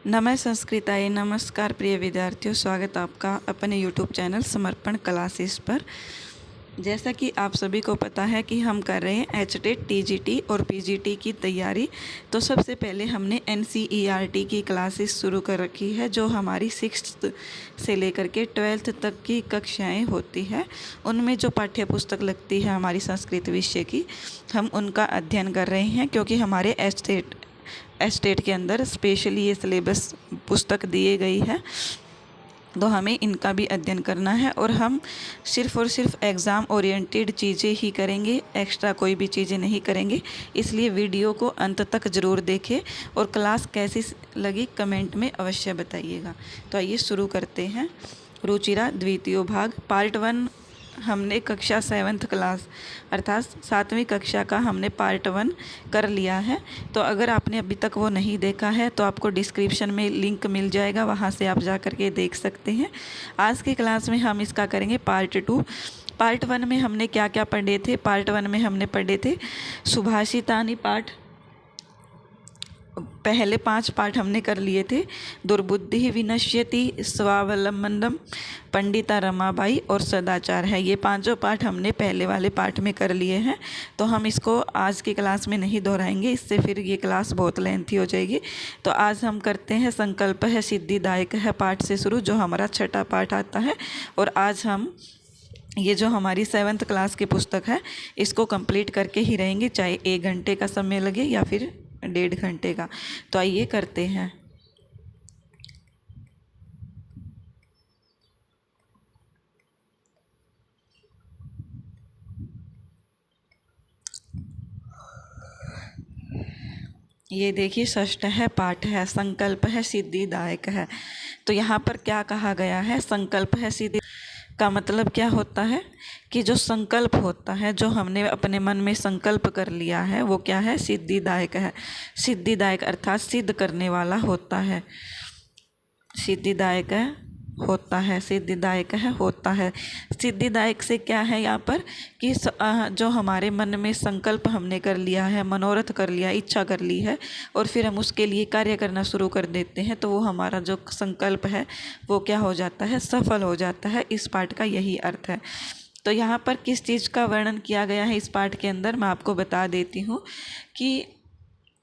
नमः संस्कृताय नमस्कार प्रिय विद्यार्थियों, स्वागत आपका अपने YouTube चैनल समर्पण क्लासेस पर। जैसा कि आप सभी को पता है कि हम कर रहे हैं HTET, TGT और PGT की तैयारी। तो सबसे पहले हमने NCERT की क्लासेस शुरू कर रखी है, जो हमारी 6th से लेकर के 12th तक की कक्षाएं होती है। उनमें जो पाठ्य पुस्तक लगती है हमारी संस्कृत विषय की, हम उनका अध्ययन कर रहे हैं, क्योंकि हमारे एस्टेट के अंदर स्पेशली ये सिलेबस पुस्तक दिए गई है, तो हमें इनका भी अध्ययन करना है। और हम सिर्फ़ और सिर्फ एग्ज़ाम ओरिएंटेड चीज़ें ही करेंगे, एक्स्ट्रा कोई भी चीज़ें नहीं करेंगे। इसलिए वीडियो को अंत तक ज़रूर देखें और क्लास कैसी लगी कमेंट में अवश्य बताइएगा। तो आइए शुरू करते हैं। रुचिरा द्वितीय भाग पार्ट 1 हमने कक्षा 7th क्लास अर्थात 7वीं कक्षा का हमने पार्ट 1 कर लिया है। तो अगर आपने अभी तक वो नहीं देखा है तो आपको डिस्क्रिप्शन में लिंक मिल जाएगा, वहाँ से आप जा कर के देख सकते हैं। आज की क्लास में हम इसका करेंगे पार्ट 2। पार्ट 1 में हमने क्या क्या पढ़े थे? पार्ट 1 में हमने पढ़े थे सुभाषितानि पाठ, पहले 5 पाठ हमने कर लिए थे। दुर्बुद्धि विनश्यति, स्वावलंबनम, पंडिता रमाबाई और सदाचार है। ये पांचों पाठ हमने पहले वाले पाठ में कर लिए हैं, तो हम इसको आज की क्लास में नहीं दोहराएंगे, इससे फिर ये क्लास बहुत लेंथी हो जाएगी। तो आज हम करते हैं संकल्प है सिद्धिदायक है पाठ से शुरू, जो हमारा 6ठा पाठ आता है। और आज हम ये जो हमारी 7th क्लास की पुस्तक है, इसको कंप्लीट करके ही रहेंगे, चाहे 1 घंटे का समय लगे या फिर 1.5 घंटे का। तो आइए करते हैं। ये देखिए, षष्ठ है, पाठ है, संकल्प है, सिद्धिदायक है। तो यहाँ पर क्या कहा गया है? संकल्प है सिद्धि का मतलब क्या होता है कि जो संकल्प होता है, जो हमने अपने मन में संकल्प कर लिया है, वो क्या है? सिद्धिदायक है। सिद्धिदायक अर्थात सिद्ध करने वाला होता है। सिद्धिदायक है होता है, सिद्धिदायक है होता है। सिद्धिदायक से क्या है यहाँ पर कि जो हमारे मन में संकल्प हमने कर लिया है, मनोरथ कर लिया, इच्छा कर ली है, और फिर हम उसके लिए कार्य करना शुरू कर देते हैं, तो वो हमारा जो संकल्प है वो क्या हो जाता है? सफल हो जाता है। इस पाठ का यही अर्थ है। तो यहाँ पर किस चीज़ का वर्णन किया गया है इस पाठ के अंदर, मैं आपको बता देती हूँ कि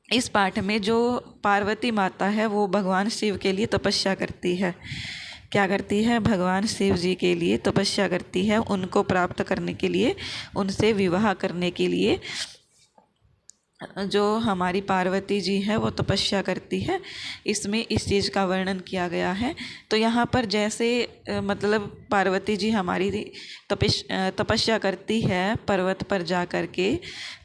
इस पाठ में जो पार्वती माता है वो भगवान शिव के लिए तपस्या करती है। क्या करती है? भगवान शिव जी के लिए तपस्या करती है, उनको प्राप्त करने के लिए, उनसे विवाह करने के लिए जो हमारी पार्वती जी है वो तपस्या करती है। इसमें इस चीज़ का वर्णन किया गया है। तो यहाँ पर जैसे मतलब पार्वती जी हमारी तपस्या करती है पर्वत पर जा कर के,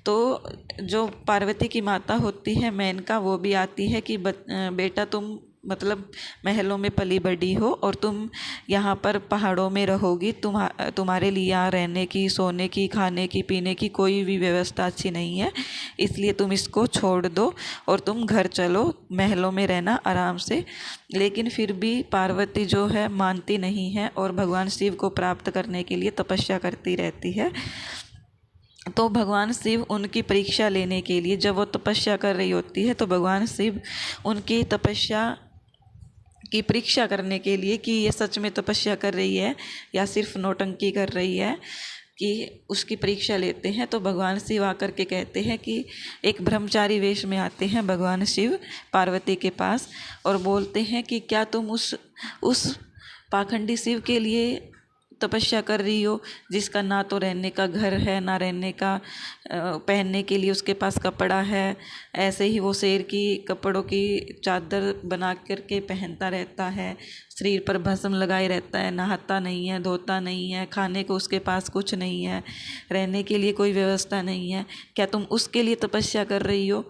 तो जो पार्वती की माता होती है मेनका, वो भी आती है कि बेटा तुम मतलब महलों में पली बड़ी हो और तुम यहाँ पर पहाड़ों में रहोगी, तुम्हारे लिए यहाँ रहने की, सोने की, खाने की, पीने की कोई भी व्यवस्था अच्छी नहीं है, इसलिए तुम इसको छोड़ दो और तुम घर चलो, महलों में रहना आराम से। लेकिन फिर भी पार्वती जो है मानती नहीं है और भगवान शिव को प्राप्त करने के लिए तपस्या करती रहती है। तो भगवान शिव उनकी परीक्षा लेने के लिए, जब वो तपस्या कर रही होती है, तो भगवान शिव उनकी तपस्या की परीक्षा करने के लिए कि ये सच में तपस्या कर रही है या सिर्फ नौटंकी कर रही है, कि उसकी परीक्षा लेते हैं। तो भगवान शिव आकर के कहते हैं कि एक ब्रह्मचारी वेश में आते हैं भगवान शिव पार्वती के पास और बोलते हैं कि क्या तुम उस पाखंडी शिव के लिए तपस्या कर रही हो, जिसका ना तो रहने का घर है, ना रहने का पहनने के लिए उसके पास कपड़ा है। ऐसे ही वो शेर की कपड़ों की चादर बना करके पहनता रहता है, शरीर पर भस्म लगाए रहता है, नहाता नहीं है, धोता नहीं है, खाने को उसके पास कुछ नहीं है, रहने के लिए कोई व्यवस्था नहीं है। क्या तुम उसके लिए तपस्या कर रही हो?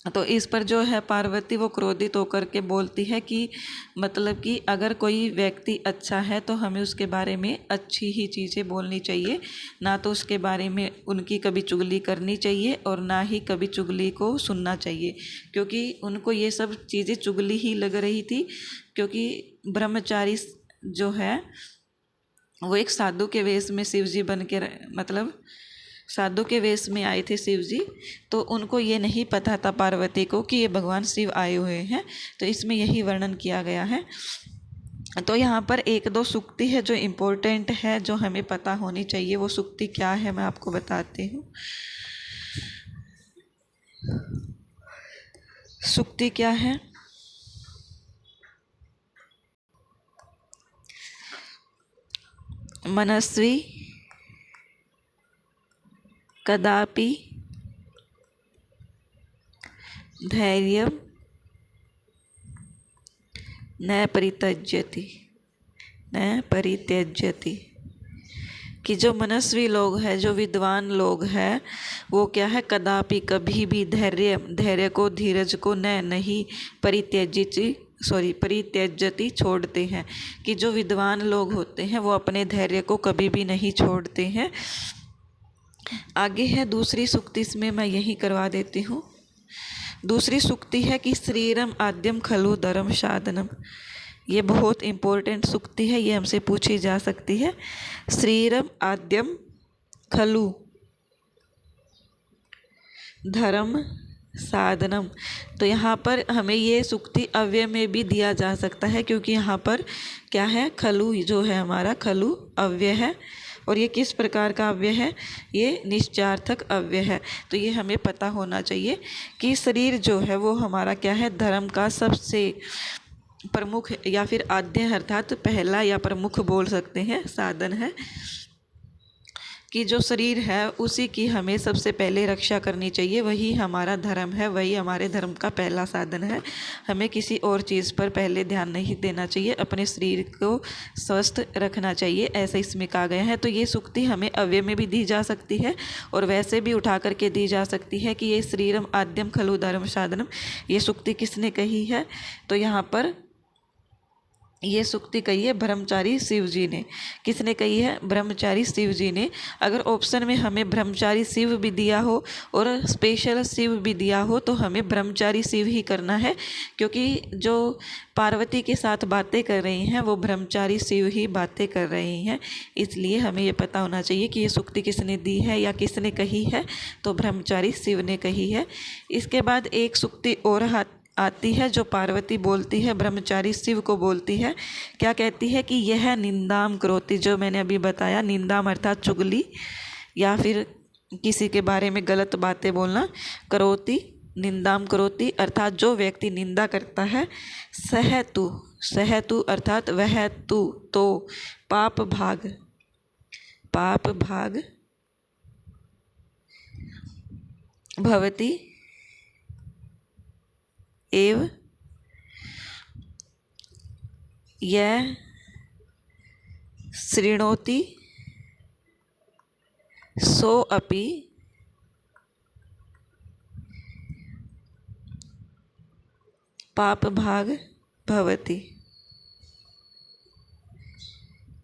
तो इस पर जो है पार्वती वो क्रोधित होकर के बोलती है कि मतलब कि अगर कोई व्यक्ति अच्छा है तो हमें उसके बारे में अच्छी ही चीज़ें बोलनी चाहिए, ना तो उसके बारे में उनकी कभी चुगली करनी चाहिए और ना ही कभी चुगली को सुनना चाहिए, क्योंकि उनको ये सब चीज़ें चुगली ही लग रही थी। क्योंकि ब्रह्मचारी जो है वो एक साधु के वेश में शिव जी बन के मतलब साधु के वेश में आए थे शिव जी, तो उनको ये नहीं पता था पार्वती को कि ये भगवान शिव आए हुए हैं। तो इसमें यही वर्णन किया गया है। तो यहाँ पर एक दो सूक्ति है जो इम्पोर्टेंट है, जो हमें पता होनी चाहिए। वो सूक्ति क्या है मैं आपको बताती हूँ। सूक्ति क्या है? मनस्वी कदापि धैर्यं न परित्यज्यति, न परित्यज्यति। कि जो मनस्वी लोग हैं, जो विद्वान लोग हैं, वो क्या है, कदापि कभी भी धैर्य को, धीरज को नहीं परित्यज्यति छोड़ते हैं। कि जो विद्वान लोग होते हैं वो अपने धैर्य को कभी भी नहीं छोड़ते हैं। आगे है दूसरी सूक्ति, इसमें मैं यही करवा देती हूँ। दूसरी सूक्ति है कि श्रीरम आद्यम खलु धर्म साधनम। ये बहुत इम्पोर्टेंट सूक्ति है, ये हमसे पूछी जा सकती है। श्रीरम आद्यम खलु धर्म साधनम। तो यहाँ पर हमें ये सूक्ति अव्यय में भी दिया जा सकता है, क्योंकि यहाँ पर क्या है, खलु जो है हमारा, खलु अव्यय है। और ये किस प्रकार का अव्यय है? ये निश्चयार्थक अव्यय है। तो ये हमें पता होना चाहिए कि शरीर जो है वो हमारा क्या है, धर्म का सबसे प्रमुख या फिर आद्य अर्थात पहला या प्रमुख बोल सकते हैं साधन है। कि जो शरीर है उसी की हमें सबसे पहले रक्षा करनी चाहिए। वही हमारा धर्म है, वही हमारे धर्म का पहला साधन है। हमें किसी और चीज़ पर पहले ध्यान नहीं देना चाहिए, अपने शरीर को स्वस्थ रखना चाहिए, ऐसा इसमें कहा गया है। तो ये सूक्ति हमें अव्यय में भी दी जा सकती है और वैसे भी उठा करके दी जा सकती है कि ये श्रीरम आद्यम खलु धर्म साधनम। ये सूक्ति किसने कही है? तो यहाँ पर ये सूक्ति कही है ब्रह्मचारी शिव जी ने। किसने कही है? ब्रह्मचारी शिव जी ने। अगर ऑप्शन में हमें ब्रह्मचारी शिव भी दिया हो और स्पेशल शिव भी दिया हो तो हमें ब्रह्मचारी शिव ही करना है, क्योंकि जो पार्वती के साथ बातें कर रही हैं वो ब्रह्मचारी शिव ही बातें कर रही हैं। इसलिए हमें ये पता होना चाहिए कि ये सूक्ति किसने दी है या किसने कही है। तो ब्रह्मचारी शिव ने कही है। इसके बाद एक सूक्ति और आती है जो पार्वती बोलती है, ब्रह्मचारी शिव को बोलती है। क्या कहती है? कि यह निंदाम करोति। जो मैंने अभी बताया, निंदाम अर्थात चुगली या फिर किसी के बारे में गलत बातें बोलना। करोति, निंदाम करोति अर्थात जो व्यक्ति निंदा करता है। सह तु अर्थात वह तू, तो पाप भाग भवति एव यह शृणोति सो अपि पाप भाग भवति।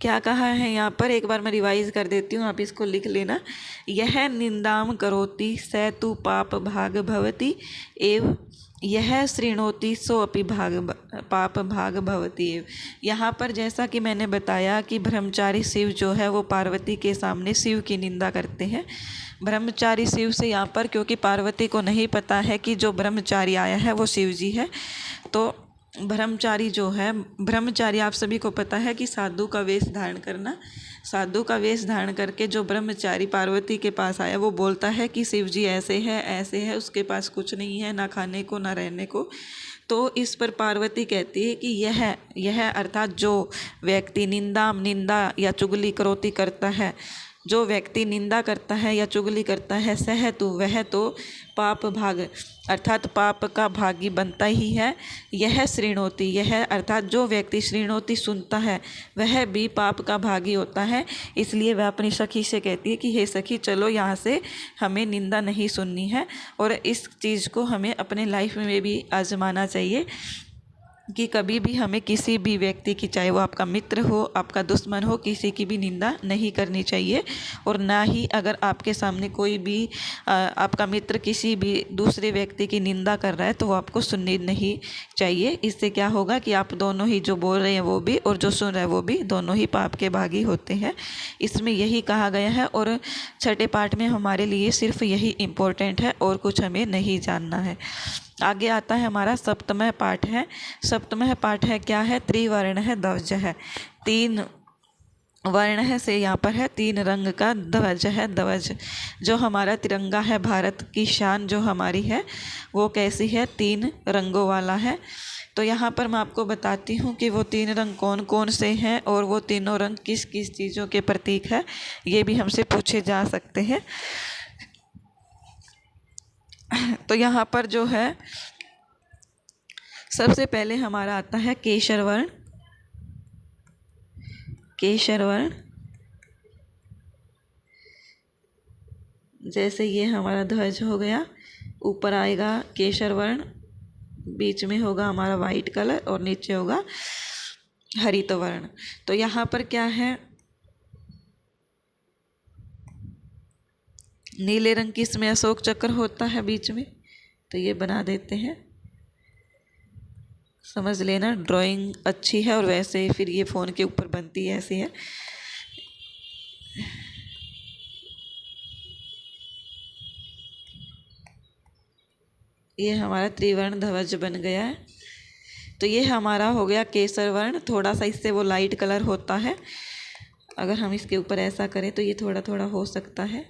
क्या कहा है यहाँ पर? एक बार मैं रिवाइज कर देती हूँ, आप इसको लिख लेना। यह निंदाम करोति स तु पाप भाग भवति एव यह श्रृणोति सो अपि पाप भाग भवति एव। यहाँ पर जैसा कि मैंने बताया कि ब्रह्मचारी शिव जो है वो पार्वती के सामने शिव की निंदा करते हैं। ब्रह्मचारी शिव से यहाँ पर, क्योंकि पार्वती को नहीं पता है कि जो ब्रह्मचारी आया है वो शिव जी है। तो ब्रह्मचारी जो है, ब्रह्मचारी आप सभी को पता है कि साधु का वेश धारण करना। साधु का वेश धारण करके जो ब्रह्मचारी पार्वती के पास आया वो बोलता है कि शिव जी ऐसे है, उसके पास कुछ नहीं है, ना खाने को ना रहने को। तो इस पर पार्वती कहती है कि यह अर्थात जो व्यक्ति निंदा या चुगली करोति करता है, जो व्यक्ति निंदा करता है या चुगली करता है, सह तु वह तो पाप भाग अर्थात पाप का भागी बनता ही है। यह श्रृणोति, यह अर्थात जो व्यक्ति श्रृणोति सुनता है वह भी पाप का भागी होता है। इसलिए वह अपनी सखी से कहती है कि हे सखी, चलो यहाँ से, हमें निंदा नहीं सुननी है और इस चीज़ को हमें अपने लाइफ में भी आजमाना चाहिए कि कभी भी हमें किसी भी व्यक्ति की, चाहे वो आपका मित्र हो, आपका दुश्मन हो, किसी की भी निंदा नहीं करनी चाहिए। और ना ही अगर आपके सामने कोई भी आपका मित्र किसी भी दूसरे व्यक्ति की निंदा कर रहा है तो वो आपको सुननी नहीं चाहिए। इससे क्या होगा कि आप दोनों ही, जो बोल रहे हैं वो भी और जो सुन रहे हैं वो भी, दोनों ही पाप के भागी होते हैं। इसमें यही कहा गया है और छठे पाठ में हमारे लिए सिर्फ यही इम्पोर्टेंट है और कुछ हमें नहीं जानना है। आगे आता है हमारा सप्तमः पाठ है। सप्तमः पाठ है क्या है? त्रिवर्ण है, ध्वज है। तीन वर्ण है से यहाँ पर है, तीन रंग का ध्वज है। ध्वज जो हमारा तिरंगा है, भारत की शान जो हमारी है, वो कैसी है? तीन रंगों वाला है। तो यहाँ पर मैं आपको बताती हूँ कि वो तीन रंग कौन कौन से हैं और वो तीनों रंग किस किस चीज़ों के प्रतीक है, ये भी हमसे पूछे जा सकते हैं। तो यहाँ पर जो है सबसे पहले हमारा आता है केसर वर्ण। केसर वर्ण, जैसे ये हमारा ध्वज हो गया, ऊपर आएगा केसर वर्ण, बीच में होगा हमारा वाइट कलर और नीचे होगा हरित वर्ण। तो यहाँ पर क्या है? नीले रंग की इसमें अशोक चक्र होता है बीच में, तो ये बना देते हैं। समझ लेना, ड्राइंग अच्छी है और वैसे फिर ये फ़ोन के ऊपर बनती है, ऐसी है। ये हमारा त्रिवर्ण ध्वज बन गया है। तो ये हमारा हो गया केसर वर्ण। थोड़ा सा इससे वो लाइट कलर होता है, अगर हम इसके ऊपर ऐसा करें तो ये थोड़ा थोड़ा हो सकता है।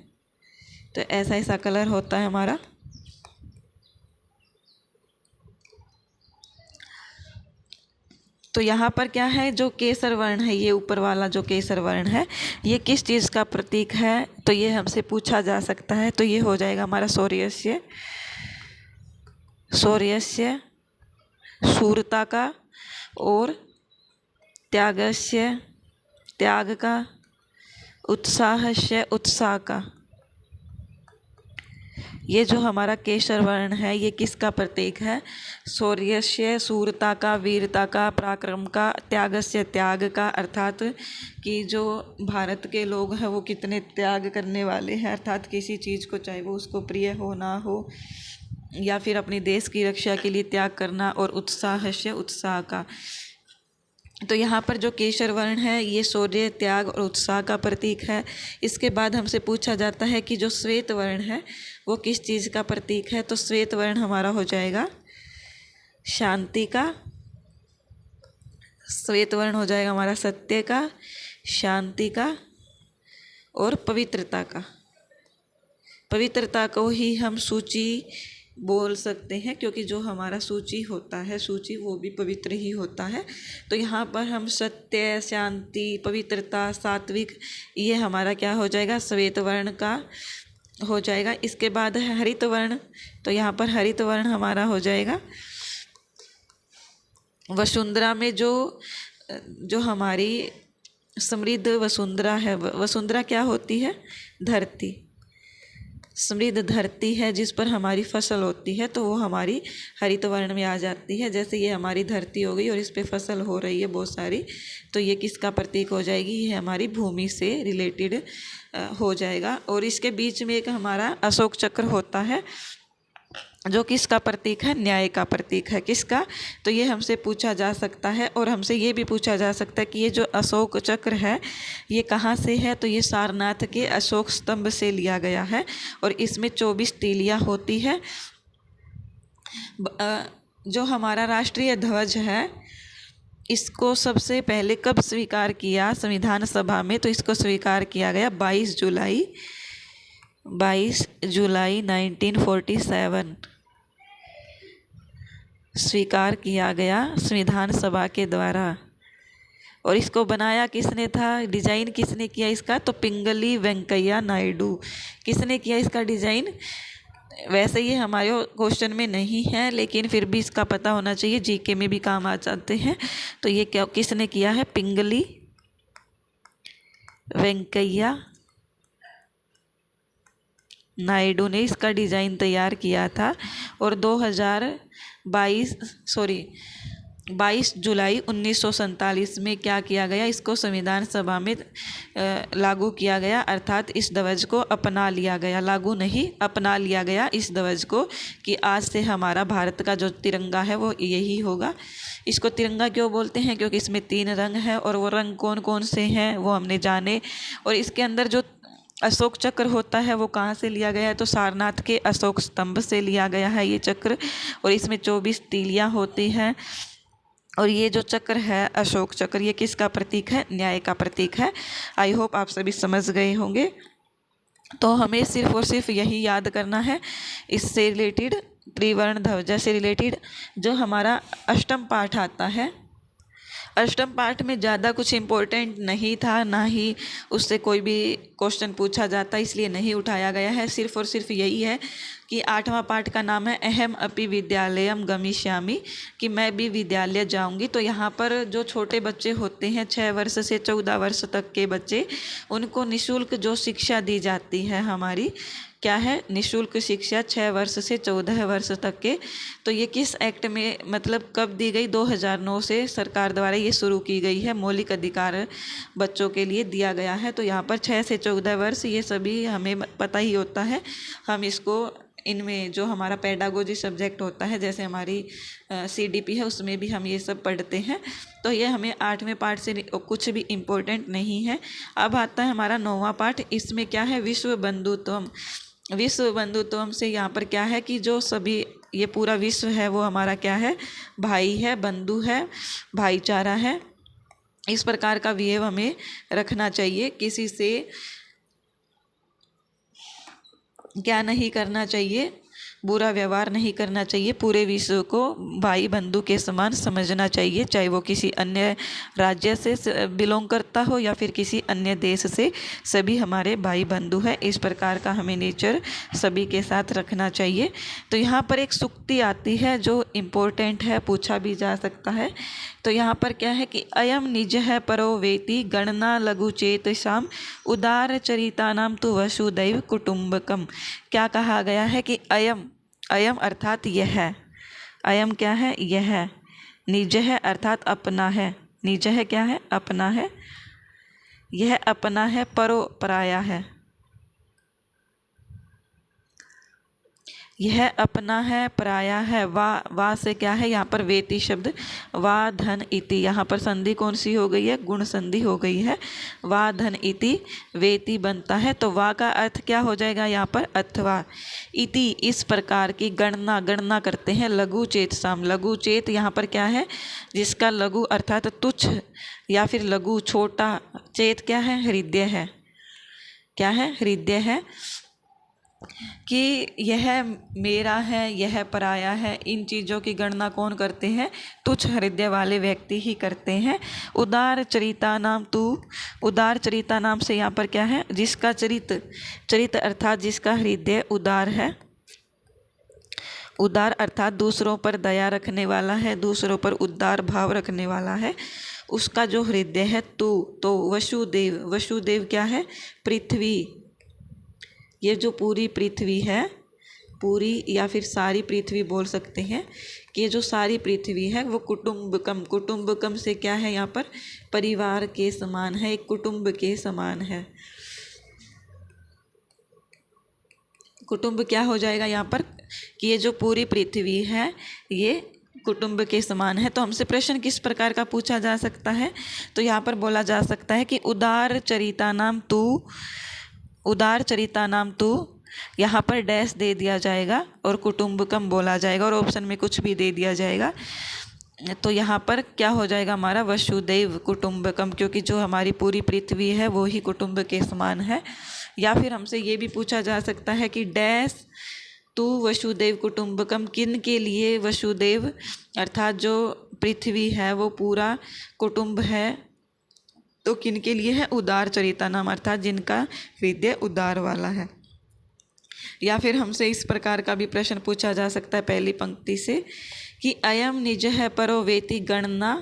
तो ऐसा ऐसा कलर होता है हमारा। तो यहाँ पर क्या है? जो केसर वर्ण है, ये ऊपर वाला जो केसर वर्ण है, ये किस चीज़ का प्रतीक है? तो ये हमसे पूछा जा सकता है। तो ये हो जाएगा हमारा शौर्यस्य, शौर्यस्य, शूरता का, और त्यागस्य, त्याग का, उत्साहस्य, उत्साह का। ये जो हमारा केसर वर्ण है, ये किसका प्रतीक है? शौर्यस्य, शूरता का, वीरता का, पराक्रम का, त्यागस्य, त्याग का, अर्थात कि जो भारत के लोग हैं वो कितने त्याग करने वाले हैं, अर्थात किसी चीज़ को, चाहे वो उसको प्रिय हो ना हो, या फिर अपने देश की रक्षा के लिए त्याग करना, और उत्साहस्य, उत्साह का। तो यहाँ पर जो केसर वर्ण है, ये शौर्य, त्याग और उत्साह का प्रतीक है। इसके बाद हमसे पूछा जाता है कि जो श्वेत वर्ण है वो किस चीज़ का प्रतीक है? तो श्वेत वर्ण हमारा हो जाएगा शांति का। श्वेत वर्ण हो जाएगा हमारा सत्य का, शांति का और पवित्रता का। पवित्रता को ही हम सूची बोल सकते हैं, क्योंकि जो हमारा सूची होता है, सूची वो भी पवित्र ही होता है। तो यहाँ पर हम सत्य, शांति, पवित्रता, सात्विक, ये हमारा क्या हो जाएगा? श्वेत वर्ण का हो जाएगा। इसके बाद है हरित वर्ण। तो यहाँ पर हरित वर्ण हमारा हो जाएगा वसुंधरा में जो जो हमारी समृद्ध वसुंधरा है। वसुंधरा क्या होती है? धरती, समृद्ध धरती है जिस पर हमारी फसल होती है, तो वो हमारी हरित वर्ण में आ जाती है। जैसे ये हमारी धरती हो गई और इस पे फसल हो रही है बहुत सारी, तो ये किसका प्रतीक हो जाएगी? ये हमारी भूमि से रिलेटेड हो जाएगा। और इसके बीच में एक हमारा अशोक चक्र होता है, जो किसका प्रतीक है? न्याय का प्रतीक है। किसका? तो ये हमसे पूछा जा सकता है। और हमसे ये भी पूछा जा सकता है कि ये जो अशोक चक्र है ये कहाँ से है? तो ये सारनाथ के अशोक स्तंभ से लिया गया है और इसमें 24 तीलियाँ होती है। जो हमारा राष्ट्रीय ध्वज है, इसको सबसे पहले कब स्वीकार किया संविधान सभा में? तो इसको स्वीकार किया गया 22 जुलाई 1947 स्वीकार किया गया संविधान सभा के द्वारा। और इसको बनाया किसने था? डिजाइन किसने किया इसका? तो पिंगली वेंकैया नायडू। किसने किया इसका डिजाइन? वैसे ये हमारे क्वेश्चन में नहीं है, लेकिन फिर भी इसका पता होना चाहिए, जीके में भी काम आ जाते हैं। तो ये क्या किसने किया है? पिंगली वेंकैया नायडू ने इसका डिज़ाइन तैयार किया था। और 2022 22 जुलाई 1947 में क्या किया गया, इसको संविधान सभा में लागू किया गया, अर्थात इस ध्वज को अपना लिया गया, लागू नहीं अपना लिया गया इस ध्वज को, कि आज से हमारा भारत का जो तिरंगा है वो यही होगा। इसको तिरंगा क्यों बोलते हैं, क्योंकि इसमें 3 रंग हैं और वो रंग कौन कौन से हैं वो हमने जाने। और इसके अंदर जो अशोक चक्र होता है वो कहाँ से लिया गया है, तो सारनाथ के अशोक स्तंभ से लिया गया है ये चक्र। और इसमें 24 तीलियाँ होती हैं। और ये जो चक्र है अशोक चक्र, ये किसका प्रतीक है, न्याय का प्रतीक है। आई होप आप सभी समझ गए होंगे। तो हमें सिर्फ और सिर्फ यही याद करना है। इससे रिलेटेड त्रिवर्ण ध्वजा से रिलेटेड जो हमारा अष्टम पाठ आता है, अष्टम पाठ में ज़्यादा कुछ इम्पोर्टेंट नहीं था, ना ही उससे कोई भी क्वेश्चन पूछा जाता, इसलिए नहीं उठाया गया है। सिर्फ और सिर्फ यही है कि 8वां पाठ का नाम है अहम अपि विद्यालयम गमिष्यामि, कि मैं भी विद्यालय जाऊंगी। तो यहाँ पर जो छोटे बच्चे होते हैं 6 वर्ष से 14 वर्ष तक के बच्चे, उनको निःशुल्क जो शिक्षा दी जाती है हमारी, क्या है, निःशुल्क शिक्षा 6 वर्ष से 14 वर्ष तक के। तो ये किस एक्ट में, मतलब कब दी गई, 2009 से सरकार द्वारा ये शुरू की गई है, मौलिक अधिकार बच्चों के लिए दिया गया है। तो यहाँ पर 6 से 14 वर्ष ये सभी हमें पता ही होता है। हम इसको इनमें जो हमारा पेडागोजी सब्जेक्ट होता है, जैसे हमारी CDP है, उसमें भी हम ये सब पढ़ते हैं। तो ये हमें 8वें पाठ से कुछ भी इम्पोर्टेंट नहीं है। अब आता है हमारा 9वां पाठ। इसमें क्या है, विश्व बंधुत्वम। विश्व बंधुत्वम से यहाँ पर क्या है कि जो सभी ये पूरा विश्व है वो हमारा क्या है, भाई है, बंधु है, भाईचारा है। इस प्रकार का बिहेव हमें रखना चाहिए, किसी से क्या नहीं करना चाहिए, बुरा व्यवहार नहीं करना चाहिए। पूरे विश्व को भाई बंधु के समान समझना चाहिए, चाहे वो किसी अन्य राज्य से बिलोंग करता हो या फिर किसी अन्य देश से, सभी हमारे भाई बंधु हैं। इस प्रकार का हमें नेचर सभी के साथ रखना चाहिए। तो यहाँ पर एक सूक्ति आती है जो इम्पोर्टेंट है, पूछा भी जा सकता है। तो यहाँ पर क्या है कि अयम निज है परो वेति गणना लघु चेतसाम उदार चरितानाम तु वसुदैव कुटुंबकम। क्या कहा गया है कि अयम, अयम अर्थात यह है, अयम क्या है, यह है, निज है अर्थात अपना है, निज है क्या है, अपना है, यह अपना है, परो पराया है, यह अपना है, पराया है। वा से क्या है, यहाँ पर वेति शब्द, वा धन इति, यहाँ पर संधि कौन सी हो गई है, गुण संधि हो गई है। वा धन इति वेति बनता है। तो वा का अर्थ क्या हो जाएगा यहाँ पर, अथवा। इति इस प्रकार की गणना, गणना करते हैं। लघु चेत साम, लघु चेत यहाँ पर क्या है, जिसका लघु अर्थात तुच्छ या फिर लघु छोटा, चेत क्या है, हृदय है, क्या है, हृदय है, कि यह मेरा है, यह पराया है। इन चीज़ों की गणना कौन करते हैं, तुच्छ हृदय वाले व्यक्ति ही करते हैं। उदार चरिता नाम तू, उदार चरिता नाम से यहाँ पर क्या है, जिसका चरित, चरित अर्थात जिसका हृदय उदार है। उदार अर्थात दूसरों पर दया रखने वाला है, दूसरों पर उदार भाव रखने वाला है, उसका जो हृदय है तू। तो वसुदेव, वसुदेव क्या है, पृथ्वी। ये जो पूरी पृथ्वी है, पूरी या फिर सारी पृथ्वी बोल सकते हैं, कि ये जो सारी पृथ्वी है वो कुटुंबकम, कुटुंबकम से क्या है, यहाँ पर परिवार के समान है, एक कुटुंब के समान है। कुटुंब क्या हो जाएगा यहाँ पर, कि ये जो पूरी पृथ्वी है ये कुटुंब के समान है। तो हमसे प्रश्न किस प्रकार का पूछा जा सकता है, तो यहाँ पर बोला जा सकता है कि उदार चरिता नाम तू, उदार चरिता नाम तू, यहाँ पर डैश दे दिया जाएगा और कुटुंबकम बोला जाएगा और ऑप्शन में कुछ भी दे दिया जाएगा। तो यहाँ पर क्या हो जाएगा हमारा, वसुदैव कुटुंबकम, क्योंकि जो हमारी पूरी पृथ्वी है वो ही कुटुंब के समान है। या फिर हमसे ये भी पूछा जा सकता है कि डैश तू वसुदेव कुटुंबकम, किन के लिए वसुदेव अर्थात जो पृथ्वी है वो पूरा कुटुंब है, तो किन के लिए है, उदार चरिता नाम अर्थात जिनका हृदय उदार वाला है। या फिर हमसे इस प्रकार का भी प्रश्न पूछा जा सकता है पहली पंक्ति से कि अयम निज है परो वेति गणना,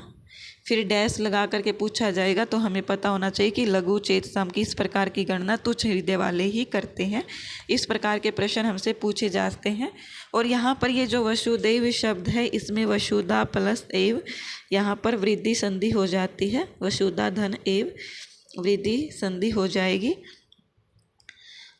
फिर डैश लगा करके पूछा जाएगा, तो हमें पता होना चाहिए कि लघु चेत सम की इस प्रकार की गणना तुच्छ हृदय वाले ही करते हैं। इस प्रकार के प्रश्न हमसे पूछे जाते हैं। और यहाँ पर ये जो वसुदैव शब्द है, इसमें वसुधा प्लस एव, यहाँ पर वृद्धि संधि हो जाती है। वसुधा धन एव वृद्धि संधि हो जाएगी।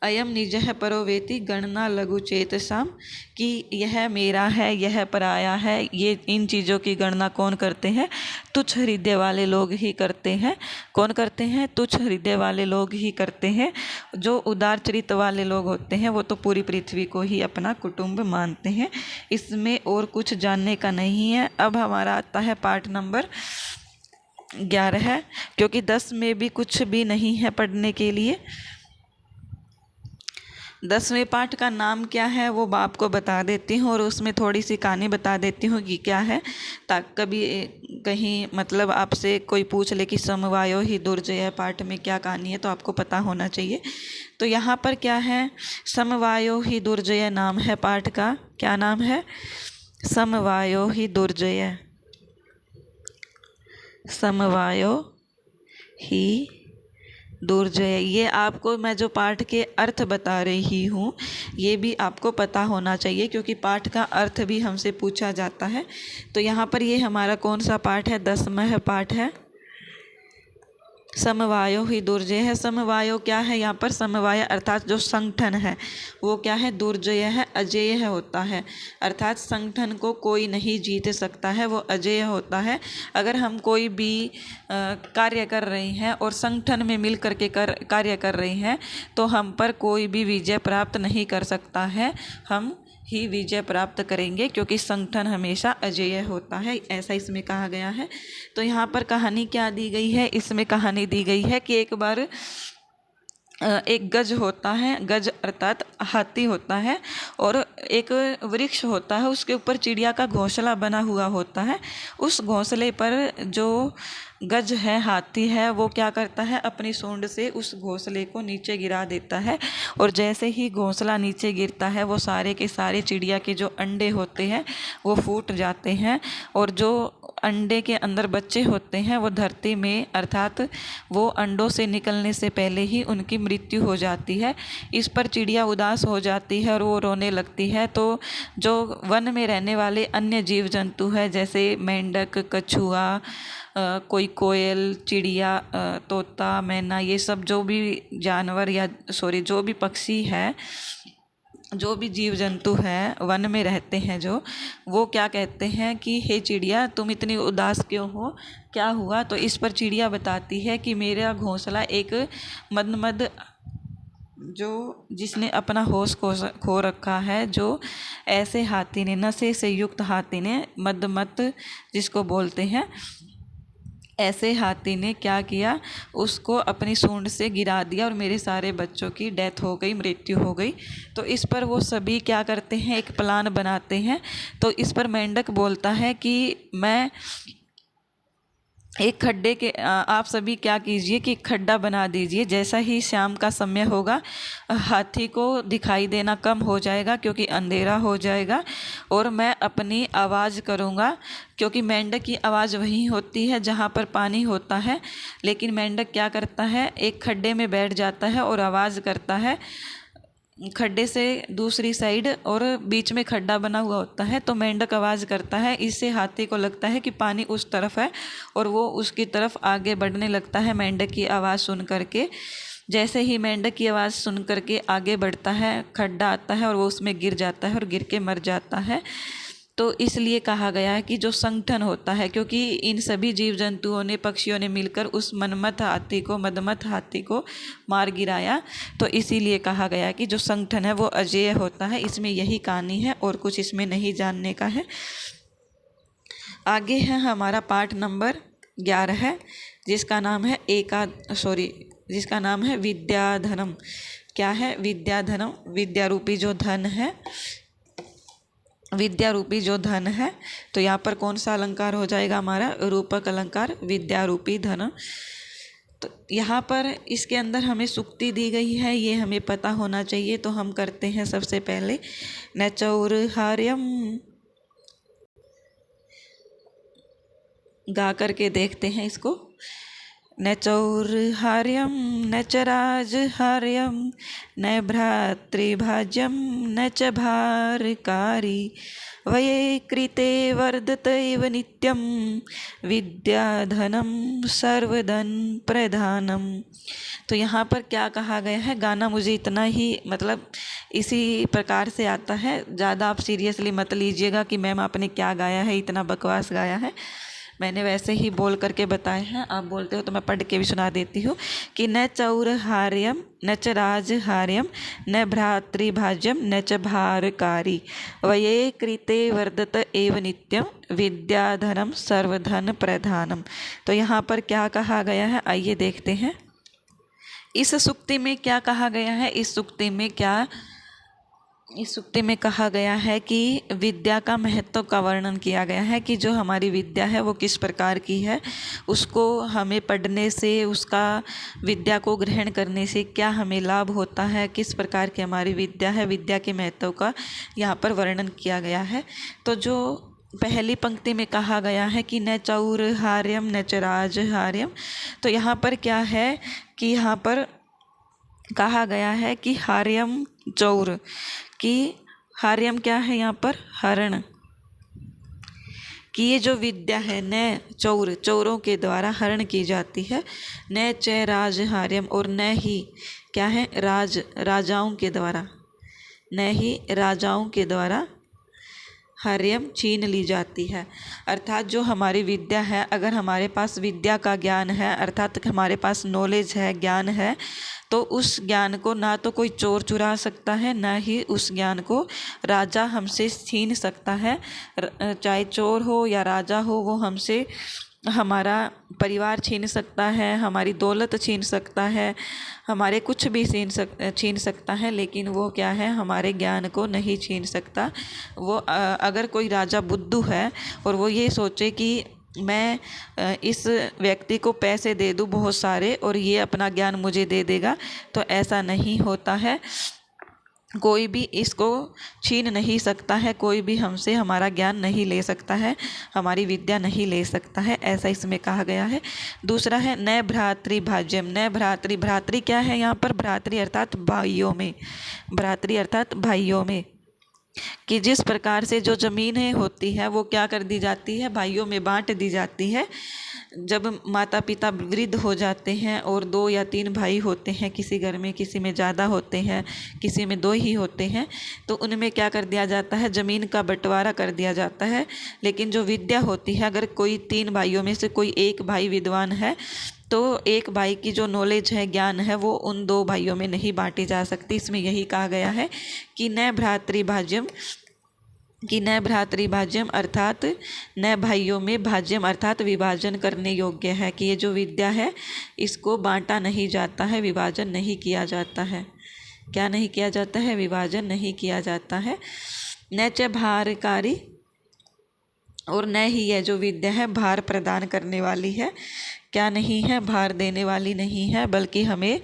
अयम निजः परो वेति गणना लघु चेतसाम, कि यह मेरा है, यह पराया है, ये इन चीज़ों की गणना कौन करते हैं? तुच्छ हृदय वाले लोग ही करते हैं। कौन करते हैं? तुच्छ हृदय वाले लोग ही करते हैं। जो उदार चरित्र वाले लोग होते हैं वो तो पूरी पृथ्वी को ही अपना कुटुंब मानते हैं। इसमें और कुछ जानने का नहीं है। अब हमारा आता है पार्ट नंबर 11 है, क्योंकि 10 में भी कुछ भी नहीं है पढ़ने के लिए। 10वें पाठ का नाम क्या है वो आपको बता देती हूँ, और उसमें थोड़ी सी कहानी बता देती हूँ कि क्या है, ताकि कभी कहीं मतलब आपसे कोई पूछ ले कि समवायो ही दुर्जय पाठ में क्या कहानी है, तो आपको पता होना चाहिए। तो यहाँ पर क्या है, समवायो ही दुर्जय नाम है पाठ का। क्या नाम है? समवायो ही दुर्जय। समवायो ही दुर्जय। ये आपको मैं जो पाठ के अर्थ बता रही हूँ ये भी आपको पता होना चाहिए, क्योंकि पाठ का अर्थ भी हमसे पूछा जाता है। तो यहाँ पर ये हमारा कौन सा पाठ है? 10वां पाठ है। समवायो ही दुर्जय है। समवायो क्या है? यहाँ पर समवाय अर्थात जो संगठन है वो क्या है? दुर्जय है, अजेय है होता है। अर्थात संगठन को कोई नहीं जीत सकता है, वो अजेय होता है। अगर हम कोई भी कार्य कर रहे हैं और संगठन में मिल करके कार्य कर रहे हैं तो हम पर कोई भी विजय प्राप्त नहीं कर सकता है, हम ही विजय प्राप्त करेंगे, क्योंकि संगठन हमेशा अजेय होता है, ऐसा इसमें कहा गया है। तो यहाँ पर कहानी क्या दी गई है? इसमें कहानी दी गई है कि एक बार एक गज होता है, गज अर्थात हाथी होता है, और एक वृक्ष होता है, उसके ऊपर चिड़िया का घोंसला बना हुआ होता है। उस घोंसले पर जो गज है, हाथी है, वो क्या करता है? अपनी सूंड से उस घोंसले को नीचे गिरा देता है, और जैसे ही घोंसला नीचे गिरता है वो सारे के सारे चिड़िया के जो अंडे होते हैं वो फूट जाते हैं, और जो अंडे के अंदर बच्चे होते हैं वो धरती में अर्थात वो अंडों से निकलने से पहले ही उनकी मृत्यु हो जाती है। इस पर चिड़िया उदास हो जाती है और वो रोने लगती है। तो जो वन में रहने वाले अन्य जीव जंतु है, जैसे मेंढक, कछुआ, कोई कोयल, चिड़िया, तोता, मैना, ये सब जो भी जानवर या जो भी पक्षी है, जो भी जीव जंतु हैं वन में रहते हैं जो, वो क्या कहते हैं कि हे चिड़िया तुम इतनी उदास क्यों हो, क्या हुआ? तो इस पर चिड़िया बताती है कि मेरा घोंसला एक मदमद जो जिसने अपना होश खो रखा है, जो ऐसे हाथी ने, नशे से युक्त हाथी ने, मदमत जिसको बोलते हैं, ऐसे हाथी ने क्या किया, उसको अपनी सूंड से गिरा दिया और मेरे सारे बच्चों की डेथ हो गई, मृत्यु हो गई। तो इस पर वो सभी क्या करते हैं? एक प्लान बनाते हैं। तो इस पर मेंढक बोलता है कि मैं एक खड्डे के आप सभी क्या कीजिए कि खड्डा बना दीजिए, जैसा ही शाम का समय होगा हाथी को दिखाई देना कम हो जाएगा, क्योंकि अंधेरा हो जाएगा, और मैं अपनी आवाज़ करूँगा, क्योंकि मेंढक की आवाज़ वहीं होती है जहाँ पर पानी होता है। लेकिन मेंढक क्या करता है? एक खड्डे में बैठ जाता है और आवाज़ करता है खड्डे से दूसरी साइड, और बीच में खड्डा बना हुआ होता है। तो मेंढक आवाज़ करता है, इससे हाथी को लगता है कि पानी उस तरफ है और वो उसकी तरफ आगे बढ़ने लगता है मेंढक की आवाज़ सुन करके। जैसे ही मेंढक की आवाज़ सुन करके आगे बढ़ता है, खड्डा आता है और वो उसमें गिर जाता है और गिर के मर जाता है। तो इसलिए कहा गया है कि जो संगठन होता है, क्योंकि इन सभी जीव जंतुओं ने, पक्षियों ने मिलकर उस मदमत हाथी को मार गिराया, तो इसीलिए कहा गया कि जो संगठन है वो अजेय होता है। इसमें यही कहानी है और कुछ इसमें नहीं जानने का है। आगे है हमारा पाठ नंबर 11 है, जिसका नाम है जिसका नाम है विद्याधनम। क्या है? विद्याधनम। विद्या रूपी जो धन है, विद्या रूपी जो धन है, तो यहाँ पर कौन सा अलंकार हो जाएगा हमारा? रूपक अलंकार, विद्या रूपी धन। तो यहाँ पर इसके अंदर हमें सुक्ति दी गई है, ये हमें पता होना चाहिए। तो हम करते हैं सबसे पहले, न चौरहार्यम गा करके देखते हैं इसको। न चौर्हार्यं न च राजहार्यं न भ्रातृभाज्यं न च भारकारी वये कृते वर्धत इव नित्यं विद्याधनं सर्वधन प्रधानम। तो यहाँ पर क्या कहा गया है, गाना मुझे इतना ही मतलब इसी प्रकार से आता है, ज़्यादा आप सीरियसली मत लीजिएगा कि मैम आपने क्या गाया है, इतना बकवास गाया है। मैंने वैसे ही बोल करके बताए हैं, आप बोलते हो तो मैं पढ़ के भी सुना देती हूँ कि न चौरहार्यम न च राजहार्यम न भ्रातृभाज्यम न च भारकारी वये कृते वर्धत एव नित्यम विद्याधनम सर्वधन प्रधानम। तो यहाँ पर क्या कहा गया है, आइए देखते हैं इस सूक्ति में क्या कहा गया है। इस सूक्ति में कहा गया है कि विद्या का महत्व का वर्णन किया गया है कि जो हमारी विद्या है वो किस प्रकार की है, उसको हमें पढ़ने से, उसका विद्या को ग्रहण करने से क्या हमें लाभ होता है, किस प्रकार की हमारी विद्या है, विद्या के महत्व का यहाँ पर वर्णन किया गया है। तो जो पहली पंक्ति में कहा गया है कि न चौर्हार्यम न च राजहार्यम, तो यहाँ पर क्या है कि यहाँ पर कहा गया है कि हार्यम चौर, कि हार्यम क्या है यहाँ पर, हरण, कि ये जो विद्या है न चौर, चौरों के द्वारा हरण की जाती है, न च राजहार्यम और न ही क्या है राजाओं के द्वारा, न ही राजाओं के द्वारा हार्यम छीन ली जाती है। अर्थात जो हमारी विद्या है, अगर हमारे पास विद्या का ज्ञान है, अर्थात हमारे पास नॉलेज है, ज्ञान है, तो उस ज्ञान को ना तो कोई चोर चुरा सकता है, ना ही उस ज्ञान को राजा हमसे छीन सकता है। चाहे चोर हो या राजा हो, वो हमसे हमारा परिवार छीन सकता है, हमारी दौलत छीन सकता है, हमारे कुछ भी छीन सकता है, लेकिन वो क्या है, हमारे ज्ञान को नहीं छीन सकता। वो अगर कोई राजा बुद्धू है और वो ये सोचे कि मैं इस व्यक्ति को पैसे दे दूँ बहुत सारे और ये अपना ज्ञान मुझे दे देगा, तो ऐसा नहीं होता है। कोई भी इसको छीन नहीं सकता है, कोई भी हमसे हमारा ज्ञान नहीं ले सकता है, हमारी विद्या नहीं ले सकता है, ऐसा इसमें कहा गया है। दूसरा है न भ्रातृभाज्यम, न भ्रातृ क्या है यहाँ पर, भ्रातृ अर्थात भाइयों में, भ्रातृ अर्थात भाइयों में, कि जिस प्रकार से जो ज़मीनें होती है वो क्या कर दी जाती है, भाइयों में बांट दी जाती है। जब माता पिता वृद्ध हो जाते हैं और 2 या 3 भाई होते हैं किसी घर में, किसी में ज़्यादा होते हैं, किसी में 2 ही होते हैं, तो उनमें क्या कर दिया जाता है, ज़मीन का बंटवारा कर दिया जाता है। लेकिन जो विद्या होती है, अगर कोई 3 भाइयों में से कोई एक भाई विद्वान है, तो एक भाई की जो नॉलेज है, ज्ञान है, वो उन 2 भाइयों में नहीं बांटी जा सकती। इसमें यही कहा गया है कि न भ्रातृभाज्यम, कि न भ्रातृभाज्यम अर्थात न भाइयों में भाज्यम अर्थात विभाजन करने योग्य है, कि ये जो विद्या है इसको बांटा नहीं जाता है, विभाजन नहीं किया जाता है। क्या नहीं किया जाता है, विभाजन नहीं किया जाता है। न च भारकारी, और न ही यह जो विद्या है भार प्रदान करने वाली है, क्या नहीं है, भार देने वाली नहीं है, बल्कि हमें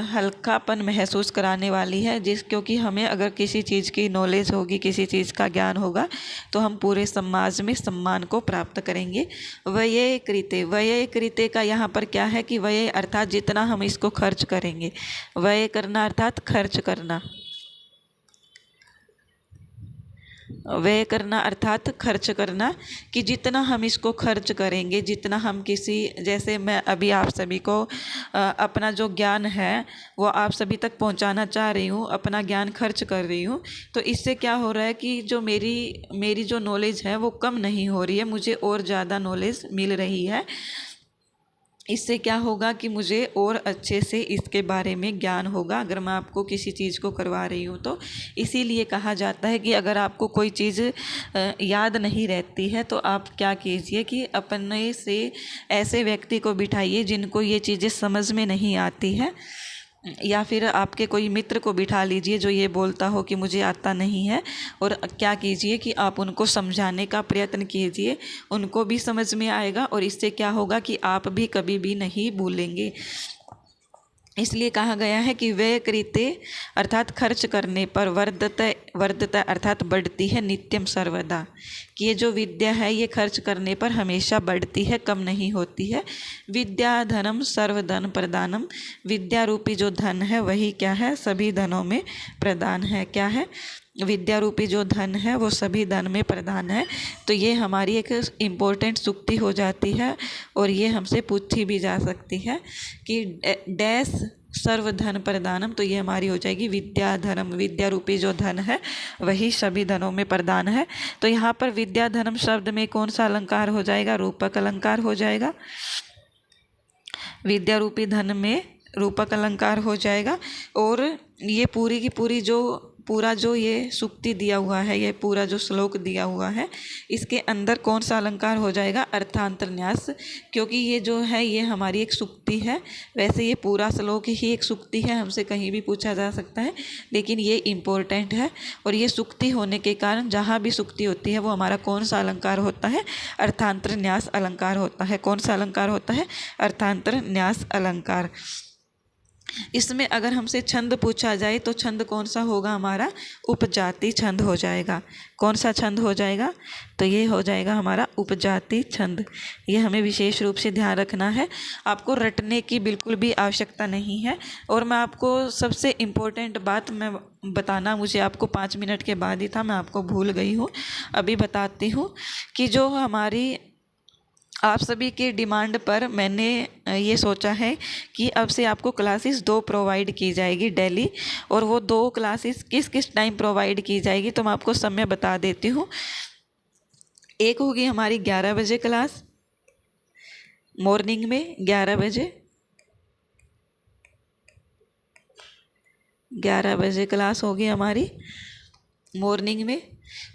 हल्कापन महसूस कराने वाली है। क्योंकि हमें अगर किसी चीज़ की नॉलेज होगी, किसी चीज़ का ज्ञान होगा, तो हम पूरे समाज में सम्मान को प्राप्त करेंगे। व्यय कृते का यहाँ पर क्या है कि व्यय अर्थात जितना हम इसको खर्च करेंगे, व्यय करना अर्थात खर्च करना, व्यय करना अर्थात खर्च करना, कि जितना हम इसको खर्च करेंगे, जितना हम किसी, जैसे मैं अभी आप सभी को अपना जो ज्ञान है वो आप सभी तक पहुंचाना चाह रही हूँ, अपना ज्ञान खर्च कर रही हूँ, तो इससे क्या हो रहा है कि जो मेरी जो नॉलेज है वो कम नहीं हो रही है, मुझे और ज़्यादा नॉलेज मिल रही है। इससे क्या होगा कि मुझे और अच्छे से इसके बारे में ज्ञान होगा, अगर मैं आपको किसी चीज़ को करवा रही हूँ तो। इसीलिए कहा जाता है कि अगर आपको कोई चीज़ याद नहीं रहती है, तो आप क्या कीजिए कि अपने से ऐसे व्यक्ति को बिठाइए जिनको ये चीज़ें समझ में नहीं आती है, या फिर आपके कोई मित्र को बिठा लीजिए जो ये बोलता हो कि मुझे आता नहीं है, और क्या कीजिए कि आप उनको समझाने का प्रयत्न कीजिए, उनको भी समझ में आएगा, और इससे क्या होगा कि आप भी कभी भी नहीं भूलेंगे। इसलिए कहा गया है कि व्यय कृते अर्थात खर्च करने पर वर्धत अर्थात बढ़ती है नित्यम सर्वदा, कि ये जो विद्या है ये खर्च करने पर हमेशा बढ़ती है, कम नहीं होती है। विद्या धनम सर्वधन प्रदानम, विद्या रूपी जो धन है वही क्या है, सभी धनों में प्रदान है। क्या है, विद्या रूपी जो धन है वो सभी धन में प्रधान है। तो ये हमारी एक इम्पोर्टेंट सूक्ति हो जाती है और ये हमसे पूछी भी जा सकती है कि डैश सर्वधन प्रदानम, तो ये हमारी हो जाएगी विद्या धनम, विद्या रूपी जो धन है वही सभी धनों में प्रदान है। तो यहाँ पर विद्या धनम शब्द में कौन सा अलंकार हो जाएगा, रूपक अलंकार हो जाएगा। विद्या रूपी धन में रूपक अलंकार हो जाएगा। और ये पूरी की पूरी जो पूरा जो ये सूक्ति दिया हुआ है, ये पूरा जो श्लोक दिया हुआ है, इसके अंदर कौन सा अलंकार हो जाएगा, अर्थांतरन्यास, क्योंकि ये जो है ये हमारी एक सूक्ति है। वैसे ये पूरा श्लोक ही एक सूक्ति है, हमसे कहीं भी पूछा जा सकता है, लेकिन ये इम्पोर्टेंट है। और ये सूक्ति होने के कारण जहाँ भी सूक्ति होती है वो हमारा कौन सा अलंकार होता है, अर्थांतरन्यास अलंकार होता है। कौन सा अलंकार होता है, अर्थांतरन्यास अलंकार। इसमें अगर हमसे छंद पूछा जाए तो छंद कौन सा होगा हमारा, उपजाति छंद हो जाएगा। कौन सा छंद हो जाएगा, तो ये हो जाएगा हमारा उपजाति छंद। ये हमें विशेष रूप से ध्यान रखना है, आपको रटने की बिल्कुल भी आवश्यकता नहीं है। और मैं आपको सबसे इम्पोर्टेंट बात मैं बताना मुझे आपको 5 मिनट के बाद ही था, मैं आपको भूल गई हूँ, अभी बताती हूँ कि जो हमारी आप सभी के डिमांड पर मैंने ये सोचा है कि अब से आपको क्लासेस 2 प्रोवाइड की जाएगी डेली। और वो 2 क्लासेस किस किस टाइम प्रोवाइड की जाएगी तो मैं आपको समय बता देती हूँ। एक होगी हमारी 11 बजे क्लास, मॉर्निंग में 11 बजे, 11 बजे क्लास होगी हमारी मॉर्निंग में।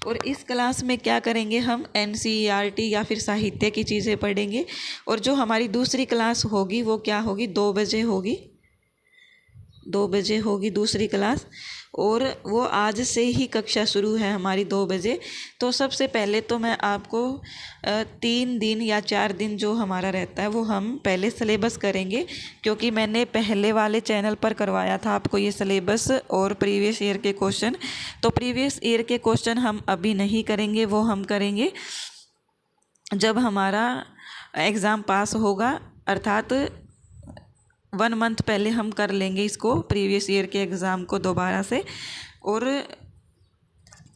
और इस क्लास में क्या करेंगे, हम NCERT या फिर साहित्य की चीज़ें पढ़ेंगे। और जो हमारी दूसरी क्लास होगी वो क्या होगी, 2 बजे होगी, 2 बजे होगी दूसरी क्लास। और वो आज से ही कक्षा शुरू है हमारी 2 बजे। तो सबसे पहले तो मैं आपको 3 दिन या 4 दिन जो हमारा रहता है वो हम पहले सिलेबस करेंगे, क्योंकि मैंने पहले वाले चैनल पर करवाया था आपको ये सिलेबस और प्रीवियस ईयर के क्वेश्चन। तो प्रीवियस ईयर के क्वेश्चन हम अभी नहीं करेंगे, वो हम करेंगे जब हमारा एग्ज़ाम पास होगा, अर्थात 1 मंथ पहले हम कर लेंगे इसको, प्रीवियस ईयर के एग्ज़ाम को दोबारा से। और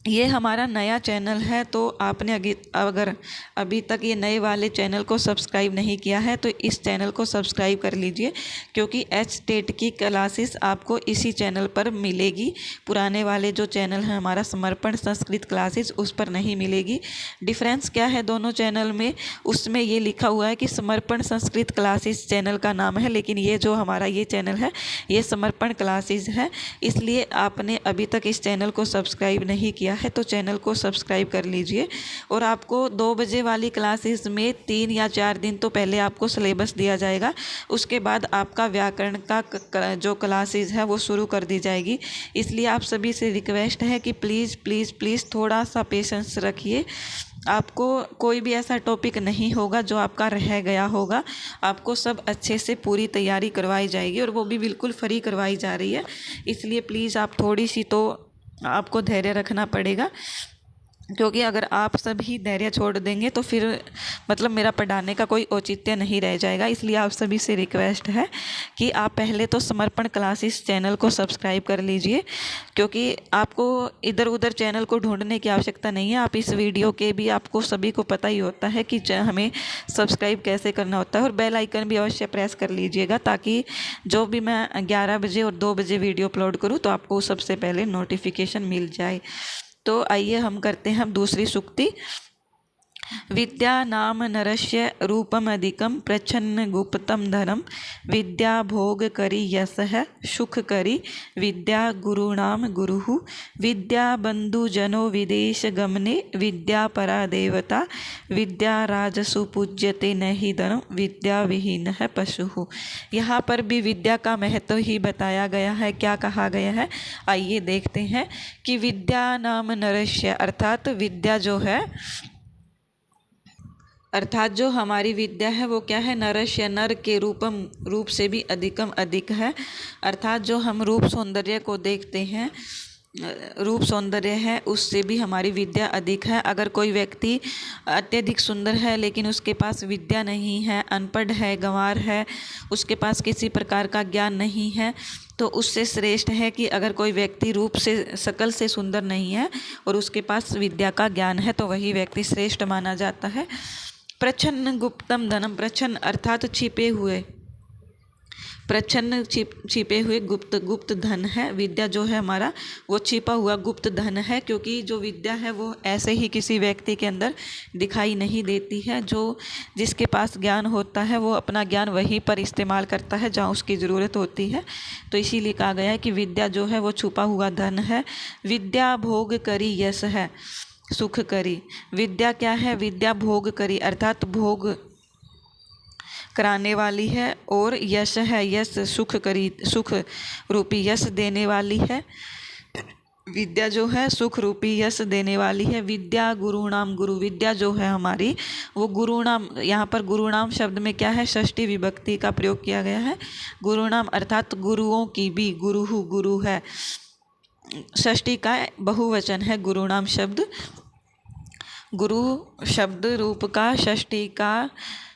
ये हमारा नया चैनल है, तो आपने अगर अभी तक ये नए वाले चैनल को सब्सक्राइब नहीं किया है तो इस चैनल को सब्सक्राइब कर लीजिए, क्योंकि HTET की क्लासेस आपको इसी चैनल पर मिलेगी। पुराने वाले जो चैनल है हमारा समर्पण संस्कृत क्लासेस, उस पर नहीं मिलेगी। डिफरेंस क्या है दोनों चैनल में, उसमें ये लिखा हुआ है कि समर्पण संस्कृत क्लासेस चैनल का नाम है, लेकिन ये जो हमारा ये चैनल है ये समर्पण क्लासेस है। इसलिए आपने अभी तक इस चैनल को सब्सक्राइब नहीं किया है तो चैनल को सब्सक्राइब कर लीजिए। और आपको 2 बजे वाली क्लासेस में 3 या 4 दिन तो पहले आपको सिलेबस दिया जाएगा, उसके बाद आपका व्याकरण का जो क्लासेस है वो शुरू कर दी जाएगी। इसलिए आप सभी से रिक्वेस्ट है कि प्लीज़ प्लीज़ प्लीज़ थोड़ा सा पेशेंस रखिए। आपको कोई भी ऐसा टॉपिक नहीं होगा जो आपका रह गया होगा, आपको सब अच्छे से पूरी तैयारी करवाई जाएगी और वो भी बिल्कुल फ्री करवाई जा रही है। इसलिए प्लीज़ आप थोड़ी सी तो आपको धैर्य रखना पड़ेगा, क्योंकि अगर आप सभी धैर्य छोड़ देंगे तो फिर मतलब मेरा पढ़ाने का कोई औचित्य नहीं रह जाएगा। इसलिए आप सभी से रिक्वेस्ट है कि आप पहले तो समर्पण क्लासेस चैनल को सब्सक्राइब कर लीजिए, क्योंकि आपको इधर उधर चैनल को ढूंढने की आवश्यकता नहीं है। आप इस वीडियो के भी आपको सभी को पता ही होता है कि हमें सब्सक्राइब कैसे करना होता है। और बेल आइकन भी अवश्य प्रेस कर लीजिएगा, ताकि जो भी मैं 11 बजे और 2 बजे वीडियो अपलोड करूँ तो आपको सबसे पहले नोटिफिकेशन मिल जाए। तो आइए हम करते हैं हम दूसरी सूक्ति। विद्या नाम नरस्य रूपम अधिकम प्रच्छन्न गुप्तम धनम, विद्या भोग करी यशः सुख करी, विद्या गुरुणाम गुरुः, विद्या बंधु जनो विदेश गमने, विद्या परा देवता, विद्या राजसु पूज्यते नहि धनम, विद्या विहीन है पशु। यहाँ पर भी विद्या का महत्व ही बताया गया है। क्या कहा गया है, आइए देखते हैं कि विद्या नाम नरस्य अर्थात विद्या जो है अर्थात जो हमारी विद्या है वो क्या है, नरस्य नर के रूप से भी अधिकम अधिक है। अर्थात जो हम रूप सौंदर्य को देखते हैं, रूप सौंदर्य है, उससे भी हमारी विद्या अधिक है। अगर कोई व्यक्ति अत्यधिक सुंदर है लेकिन उसके पास विद्या नहीं है, अनपढ़ है, गंवार है, उसके पास किसी प्रकार का ज्ञान नहीं है, तो उससे श्रेष्ठ है कि अगर कोई व्यक्ति रूप से शकल से सुंदर नहीं है और उसके पास विद्या का ज्ञान है तो वही व्यक्ति श्रेष्ठ माना जाता है। प्रच्छन्न गुप्तम धनम, प्रच्छन्न अर्थात छिपे हुए, प्रच्छन्न छिपे हुए गुप्त धन है। विद्या जो है हमारा वो छिपा हुआ गुप्त धन है, क्योंकि जो विद्या है वो ऐसे ही किसी व्यक्ति के अंदर दिखाई नहीं देती है। जो जिसके पास ज्ञान होता है वो अपना ज्ञान वहीं पर इस्तेमाल करता है जहाँ उसकी ज़रूरत होती है। तो इसीलिए कहा गया है कि विद्या जो है वो छुपा हुआ धन है। विद्या भोग करी यश है, सुख करी। विद्या क्या है, विद्या भोग करी अर्थात भोग कराने वाली है, और यश है, यश सुख करी, सुख रूपी यश देने वाली है। विद्या जो है सुख रूपी यश देने वाली है। विद्या गुरुणाम गुरु, विद्या जो है हमारी वो गुरुणाम, यहाँ पर गुरुणाम शब्द में क्या है, षष्ठी विभक्ति का प्रयोग किया गया है। गुरुणाम अर्थात गुरुओं की भी, गुरुहु गुरु है, षष्ठी का बहुवचन है गुरुणाम शब्द। गुरु शब्द रूप का षष्ठी का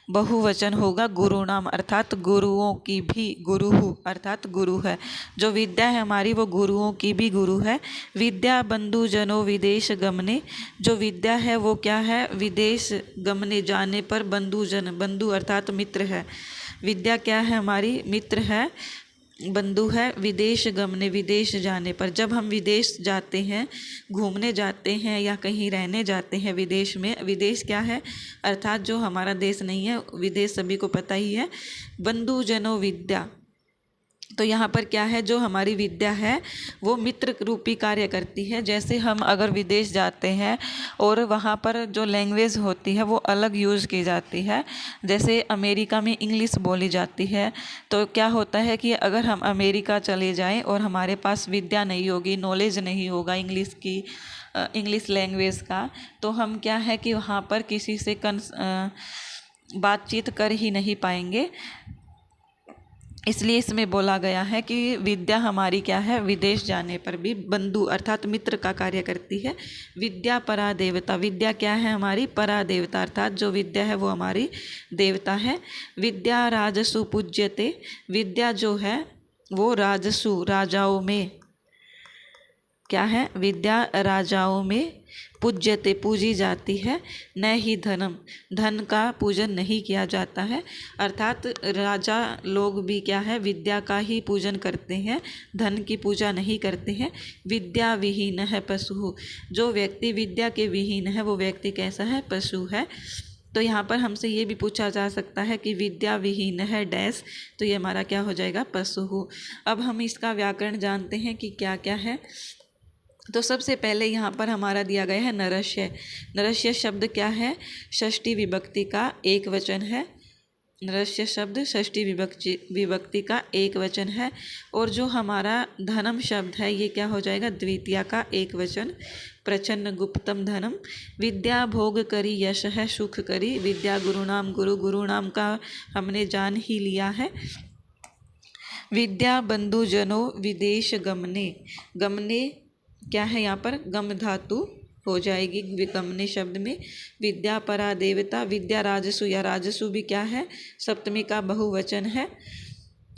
बहुवचन होगा गुरुनाम, अर्थात गुरुओं की भी, गुरुहु अर्थात गुरु है। जो विद्या है हमारी वो गुरुओं की भी गुरु है। विद्या बंधु जनो विदेश गमने, जो विद्या है वो क्या है, विदेश गमने जाने पर, बंधु जन, बंधु अर्थात मित्र है। विद्या क्या है हमारी, मित्र है, बंधु है। विदेश गमने, विदेश जाने पर, जब हम विदेश जाते हैं, घूमने जाते हैं या कहीं रहने जाते हैं विदेश में, विदेश क्या है अर्थात जो हमारा देश नहीं है, विदेश सभी को पता ही है। बंधु जनो विद्या, तो यहाँ पर क्या है, जो हमारी विद्या है वो मित्र रूपी कार्य करती है। जैसे हम अगर विदेश जाते हैं और वहाँ पर जो लैंग्वेज होती है वो अलग यूज़ की जाती है, जैसे अमेरिका में इंग्लिश बोली जाती है, तो क्या होता है कि अगर हम अमेरिका चले जाएं और हमारे पास विद्या नहीं होगी, नॉलेज नहीं होगा इंग्लिश की, इंग्लिश लैंग्वेज का, तो हम क्या है कि वहाँ पर किसी से बातचीत कर ही नहीं पाएंगे। इसलिए इसमें बोला गया है कि विद्या हमारी क्या है, विदेश जाने पर भी बंधु अर्थात मित्र का कार्य करती है। विद्या परा देवता, विद्या क्या है हमारी, परा देवता अर्थात जो विद्या है वो हमारी देवता है। विद्या राजसु पूज्यते, विद्या जो है वो राजसु राजाओं में क्या है, विद्या राजाओं में पूज्यते पूजी जाती है। न ही धनम, धन का पूजन नहीं किया जाता है, अर्थात राजा लोग भी क्या है, विद्या का ही पूजन करते हैं, धन की पूजा नहीं करते हैं। विद्या विहीन है पशु, जो व्यक्ति विद्या के विहीन है वो व्यक्ति कैसा है, पशु है। तो यहाँ पर हमसे ये भी पूछा जा सकता है कि विद्या विहीन है डैश, तो ये हमारा क्या हो जाएगा, पशु। अब हम इसका व्याकरण जानते हैं कि क्या क्या है। तो सबसे पहले यहाँ पर हमारा दिया गया है नरस्य। नरस्य शब्द क्या है, षष्ठी विभक्ति का एक वचन है। नरस्य शब्द षष्ठी विभक्ति का एक वचन है। और जो हमारा धनम शब्द है ये क्या हो जाएगा, द्वितीया का एक वचन। प्रच्छन्न गुप्तम धनम। विद्या भोग करी यश है, सुख करी। विद्या गुरुनाम गुरु, गुरुनाम का हमने जान ही लिया है। विद्या बंधु जनो विदेश गमने, गमने क्या है यहाँ पर, गम धातु हो जाएगी गमने शब्द में। विद्या परा देवता, विद्या राजसु, या राजसु भी क्या है, सप्तमी का बहुवचन है।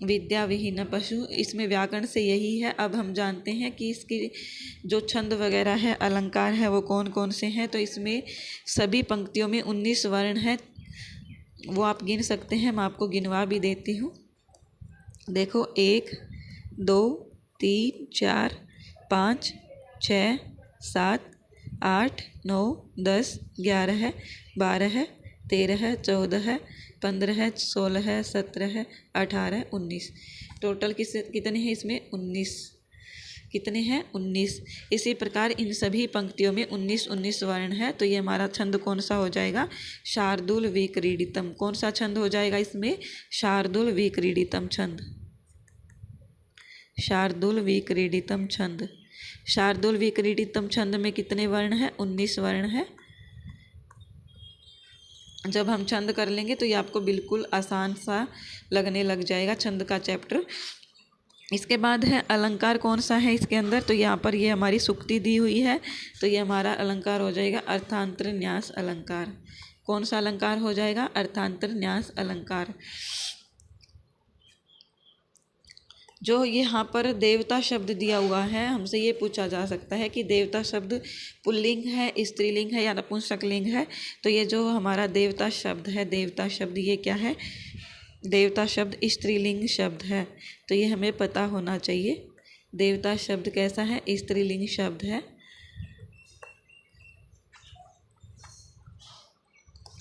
विद्या विहीन पशु, इसमें व्याकरण से यही है। अब हम जानते हैं कि इसकी जो छंद वगैरह है, अलंकार है, वो कौन कौन से हैं। तो इसमें सभी पंक्तियों में 19 वर्ण हैं, वो आप गिन सकते हैं, मैं आपको गिनवा भी देती हूँ। देखो 1 2 3 4 5 6 7 8 9 10 11 12 13 14 15 16 17 18 19, टोटल कितने हैं इसमें, 19। कितने हैं, 19। इसी प्रकार इन सभी पंक्तियों में 19 वर्ण है। तो ये हमारा छंद कौन सा हो जाएगा, शार्दूल विक्रीडितम। कौन सा छंद हो जाएगा इसमें, शार्दूल विक्रीडितम छंद, शार्दूल विक्रीडितम छंद। शार्दूल विक्रीडितम छंद में कितने वर्ण हैं, 19 वर्ण है। जब हम छंद कर लेंगे तो ये आपको बिल्कुल आसान सा लगने लग जाएगा छंद का चैप्टर। इसके बाद है अलंकार कौन सा है इसके अंदर, तो यहाँ पर ये हमारी सुक्ति दी हुई है, तो ये हमारा अलंकार हो जाएगा अर्थांतर न्यास अलंकार। कौन सा अलंकार हो जाएगा? अर्थांतर न्यास अलंकार। जो यहाँ पर देवता शब्द दिया हुआ है, हमसे ये पूछा जा सकता है कि देवता शब्द पुल्लिंग है, स्त्रीलिंग है या नपुंसकलिंग है। तो ये जो हमारा देवता शब्द है, देवता शब्द ये क्या है? देवता शब्द स्त्रीलिंग शब्द है, तो ये हमें पता होना चाहिए। देवता शब्द कैसा है? स्त्रीलिंग शब्द है।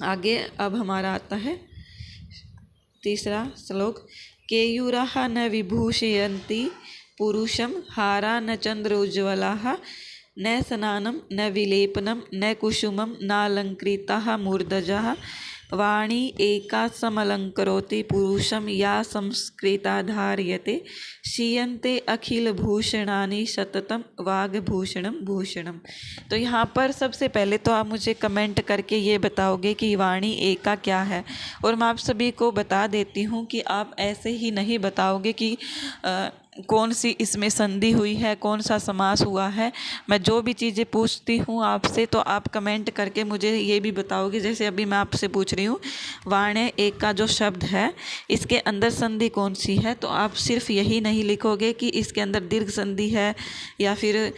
आगे अब हमारा आता है तीसरा श्लोक। केयूराः न विभूषयन्ति पुरुषं हारा न चन्द्रोज्ज्वलाः न स्नानं न विलेपनं न कुसुमं नालङ्कृताः मूर्धजाः वाणी एका समलंकरोति पुरुषं या संस्कृता धार्यते क्षीयन्ते अखिल भूषणानि सततम वाग्भूषणम भूषणम। तो यहाँ पर सबसे पहले तो आप मुझे कमेंट करके ये बताओगे कि वाणी एका क्या है, और मैं आप सभी को बता देती हूँ कि आप ऐसे ही नहीं बताओगे कि कौन सी इसमें संधि हुई है, कौन सा समास हुआ है। मैं जो भी चीज़ें पूछती हूँ आपसे तो आप कमेंट करके मुझे ये भी बताओगे। जैसे अभी मैं आपसे पूछ रही हूँ वाण्य एक का जो शब्द है इसके अंदर संधि कौन सी है, तो आप सिर्फ यही नहीं लिखोगे कि इसके अंदर दीर्घ संधि है या फिर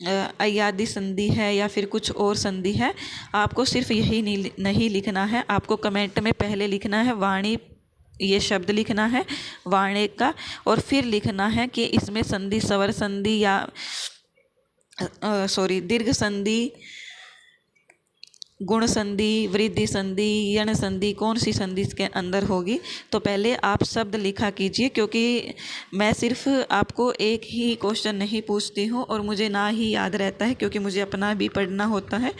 अय्यादी संधि है या फिर कुछ और संधि है। आपको सिर्फ यही नहीं लिखना है, आपको कमेंट में पहले लिखना है वाणी, ये शब्द लिखना है वाण्य का, और फिर लिखना है कि इसमें संधि स्वर संधि या दीर्घ संधि, गुण संधि, वृद्धि संधि, यण संधि, कौन सी संधि इसके अंदर होगी। तो पहले आप शब्द लिखा कीजिए, क्योंकि मैं सिर्फ आपको एक ही क्वेश्चन नहीं पूछती हूँ और मुझे ना ही याद रहता है, क्योंकि मुझे अपना भी पढ़ना होता है,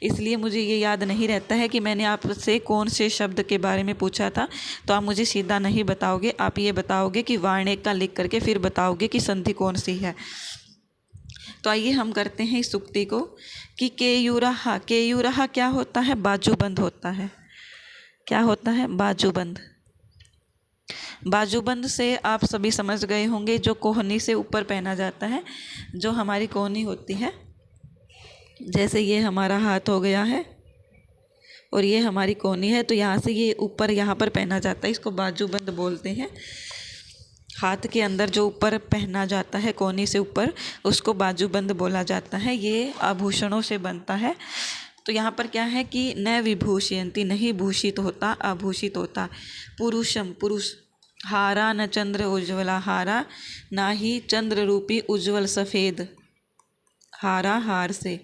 इसलिए मुझे ये याद नहीं रहता है कि मैंने आपसे कौन से शब्द के बारे में पूछा था। तो आप मुझे सीधा नहीं बताओगे, आप ये बताओगे कि वाण्य का लिख करके फिर बताओगे कि संधि कौन सी है। तो आइए हम करते हैं इस सूक्ति को कि केयूराः, केयूराः क्या होता है? बाजूबंद होता है। क्या होता है? बाजूबंद। बाजूबंद से आप सभी समझ गए होंगे, जो कोहनी से ऊपर पहना जाता है, जो हमारी कोहनी होती है। जैसे ये हमारा हाथ हो गया है और ये हमारी कोहनी है, तो यहाँ से ये ऊपर यहाँ पर पहना जाता है, इसको बाजूबंद बोलते हैं। हाथ के अंदर जो ऊपर पहना जाता है कोहनी से ऊपर, उसको बाजूबंद बोला जाता है। ये आभूषणों से बनता है। तो यहाँ पर क्या है कि न विभूषयन्ति, नहीं भूषित होता, आभूषित होता। पुरुषम, पुरुष। हारा न चंद्र उज्ज्वला, हारा ना ही चंद्र रूपी उज्ज्वल सफ़ेद, हारा हार से,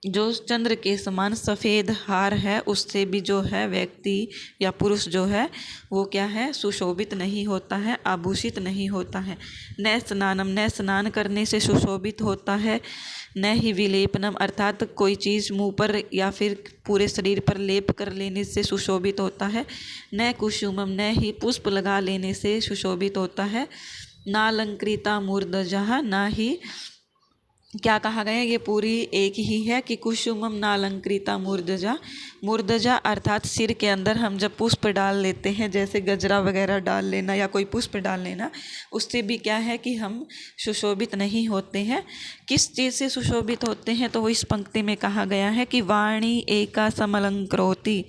जो चंद्र के समान सफ़ेद हार है उससे भी जो है व्यक्ति या पुरुष जो है वो क्या है? सुशोभित नहीं होता है, आभूषित नहीं होता है। न स्नानम, न स्नान करने से सुशोभित होता है। न ही विलेपनम, अर्थात कोई चीज़ मुंह पर या फिर पूरे शरीर पर लेप कर लेने से सुशोभित होता है। न कुसुमम, न ही पुष्प लगा लेने से सुशोभित होता है। नालंकृता मूर्धजः, ना ही क्या कहा गया, ये पूरी एक ही है कि कुसुमम नालंकृता मूर्धजा। मूर्धजा अर्थात सिर के अंदर हम जब पुष्प डाल लेते हैं, जैसे गजरा वगैरह डाल लेना या कोई पुष्प डाल लेना, उससे भी क्या है कि हम सुशोभित नहीं होते हैं। किस चीज़ से सुशोभित होते हैं? तो वो इस पंक्ति में कहा गया है कि वाणी एका समलंकरोति,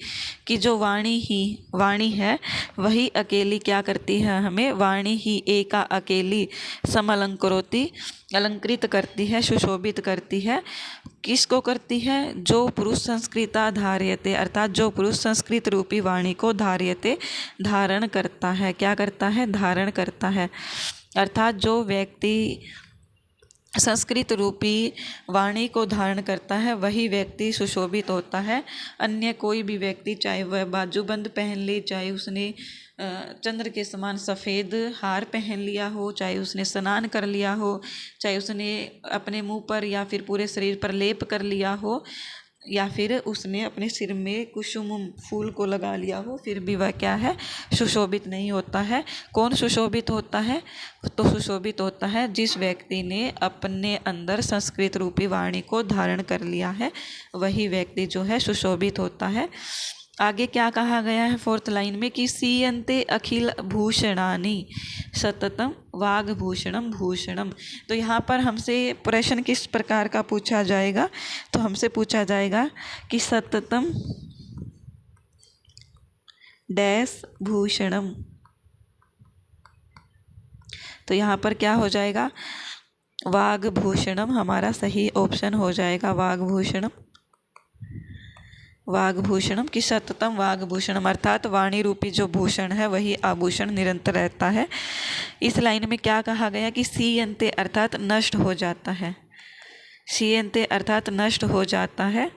कि जो वाणी है वही अकेली क्या करती है हमें? वाणी ही एका अकेली समलंकरोति, अलंकृत करती है, सुशोभित करती है। किसको करती है? जो पुरुष संस्कृता धार्यते, अर्थात जो पुरुष संस्कृत रूपी वाणी को धार्यते, धारण करता है। क्या करता है? धारण करता है। अर्थात जो व्यक्ति संस्कृत रूपी वाणी को धारण करता है वही व्यक्ति सुशोभित होता है। अन्य कोई भी व्यक्ति, चाहे वह बाजूबंद पहन ले, चाहे उसने चंद्र के समान सफ़ेद हार पहन लिया हो, चाहे उसने स्नान कर लिया हो, चाहे उसने अपने मुंह पर या फिर पूरे शरीर पर लेप कर लिया हो, या फिर उसने अपने सिर में कुसुम फूल को लगा लिया हो, फिर भी वह क्या है? सुशोभित नहीं होता है। कौन सुशोभित होता है? तो सुशोभित होता है जिस व्यक्ति ने अपने अंदर संस्कृत रूपी वाणी को धारण कर लिया है, वही व्यक्ति जो है सुशोभित होता है। आगे क्या कहा गया है 4th लाइन में कि सीयन्ते अखिल भूषणानि सततम वाग्भूषणम भूषणम। तो यहाँ पर हमसे प्रश्न किस प्रकार का पूछा जाएगा, तो हमसे पूछा जाएगा कि सततम डैश भूषणम। तो यहाँ पर क्या हो जाएगा, वाग्भूषणम हमारा सही ऑप्शन हो जाएगा। वाग्भूषणम, वाग्भूषणम की सततम वाग्भूषणम अर्थात वाणी रूपी जो भूषण है वही आभूषण निरंतर रहता है। इस लाइन में क्या कहा गया कि सीयन्ते अर्थात नष्ट हो जाता है, सीयन्ते अर्थात नष्ट हो जाता है।